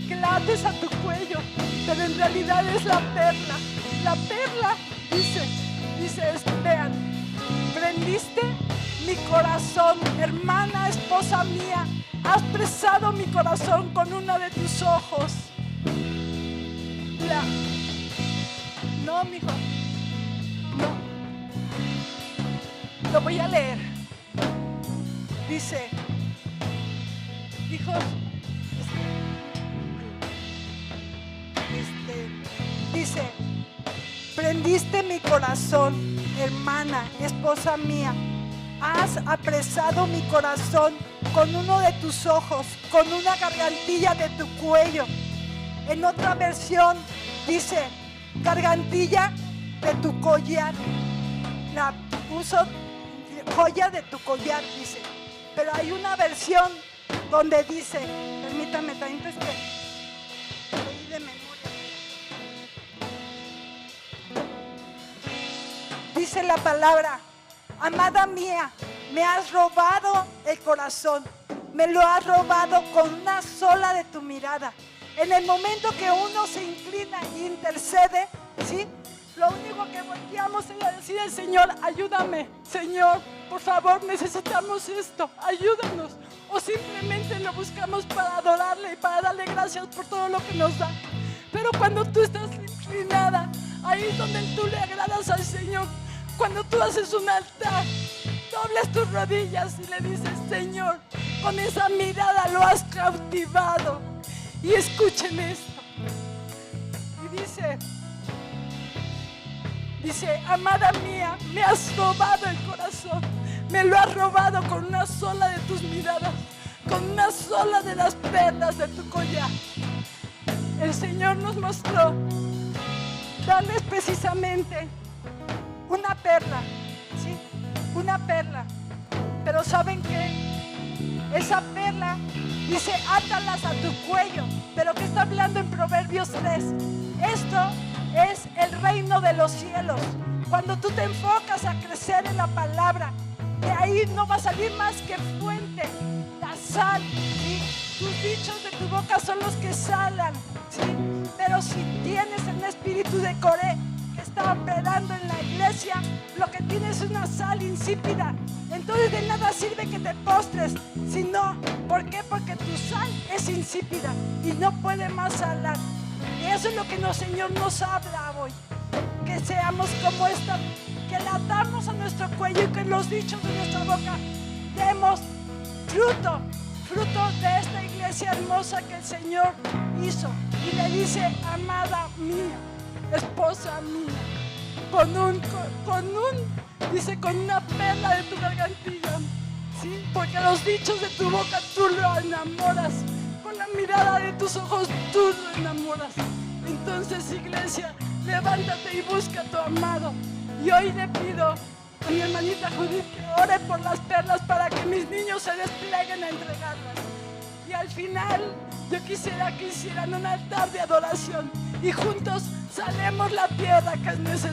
que la ates a tu cuello, pero en realidad es la perla. La perla, dice, vean, prendiste mi corazón, hermana, esposa mía, has presado mi corazón con uno de tus ojos. No, mijo, no. Lo voy a leer. Dice, hijos, dice, prendiste mi corazón, hermana, esposa mía, has apresado mi corazón con uno de tus ojos, con una gargantilla de tu cuello. En otra versión dice, gargantilla de tu collar. La puso joya de tu collar, dice. Pero hay una versión donde dice, permítame tanto, es que leí de memoria. Dice la palabra, amada mía, me has robado el corazón, me lo has robado con una sola de tu mirada. En el momento que uno se inclina e intercede, ¿sí?, lo único que volteamos es a decir al Señor, ayúdame, Señor, por favor, necesitamos esto, ayúdanos. O simplemente lo buscamos para adorarle y para darle gracias por todo lo que nos da. Pero cuando tú estás inclinada, ahí es donde tú le agradas al Señor. Cuando tú haces un altar, dobles tus rodillas y le dices, Señor, con esa mirada lo has cautivado. Y escuchen esto. Y dice, amada mía, me has robado el corazón. Me lo has robado con una sola de tus miradas, con una sola de las perlas de tu collar. El Señor nos mostró darles precisamente una perla, ¿sí?, una perla. Pero ¿saben qué? Esa perla, dice, átalas a tu cuello. Pero ¿qué está hablando en Proverbios 3? Esto es el reino de los cielos. Cuando tú te enfocas a crecer en la palabra, de ahí no va a salir más que fuente, la sal, ¿sí? Tus dichos de tu boca son los que salan, ¿sí? Pero si tienes el espíritu de Coré que está operando en la iglesia, lo que tienes es una sal insípida. Entonces de nada sirve que te postres, sino, ¿por qué? Porque tu sal es insípida y no puede más salar. Y eso es lo que el Señor nos habla hoy. Que seamos como esta, que la atamos a nuestro cuello y que los dichos de nuestra boca demos fruto de esta iglesia hermosa que el Señor hizo. Y le dice, amada mía, esposa mía, dice, con una perla de tu gargantilla, ¿sí? Porque los dichos de tu boca tú lo enamoras, con la mirada de tus ojos tú lo enamoras. Entonces, iglesia, levántate y busca a tu amado. Y hoy le pido a mi hermanita Judith que ore por las perlas para que mis niños se desplieguen a entregarlas. Y al final, yo quisiera que hicieran un altar de adoración y juntos salemos la tierra que es necesaria.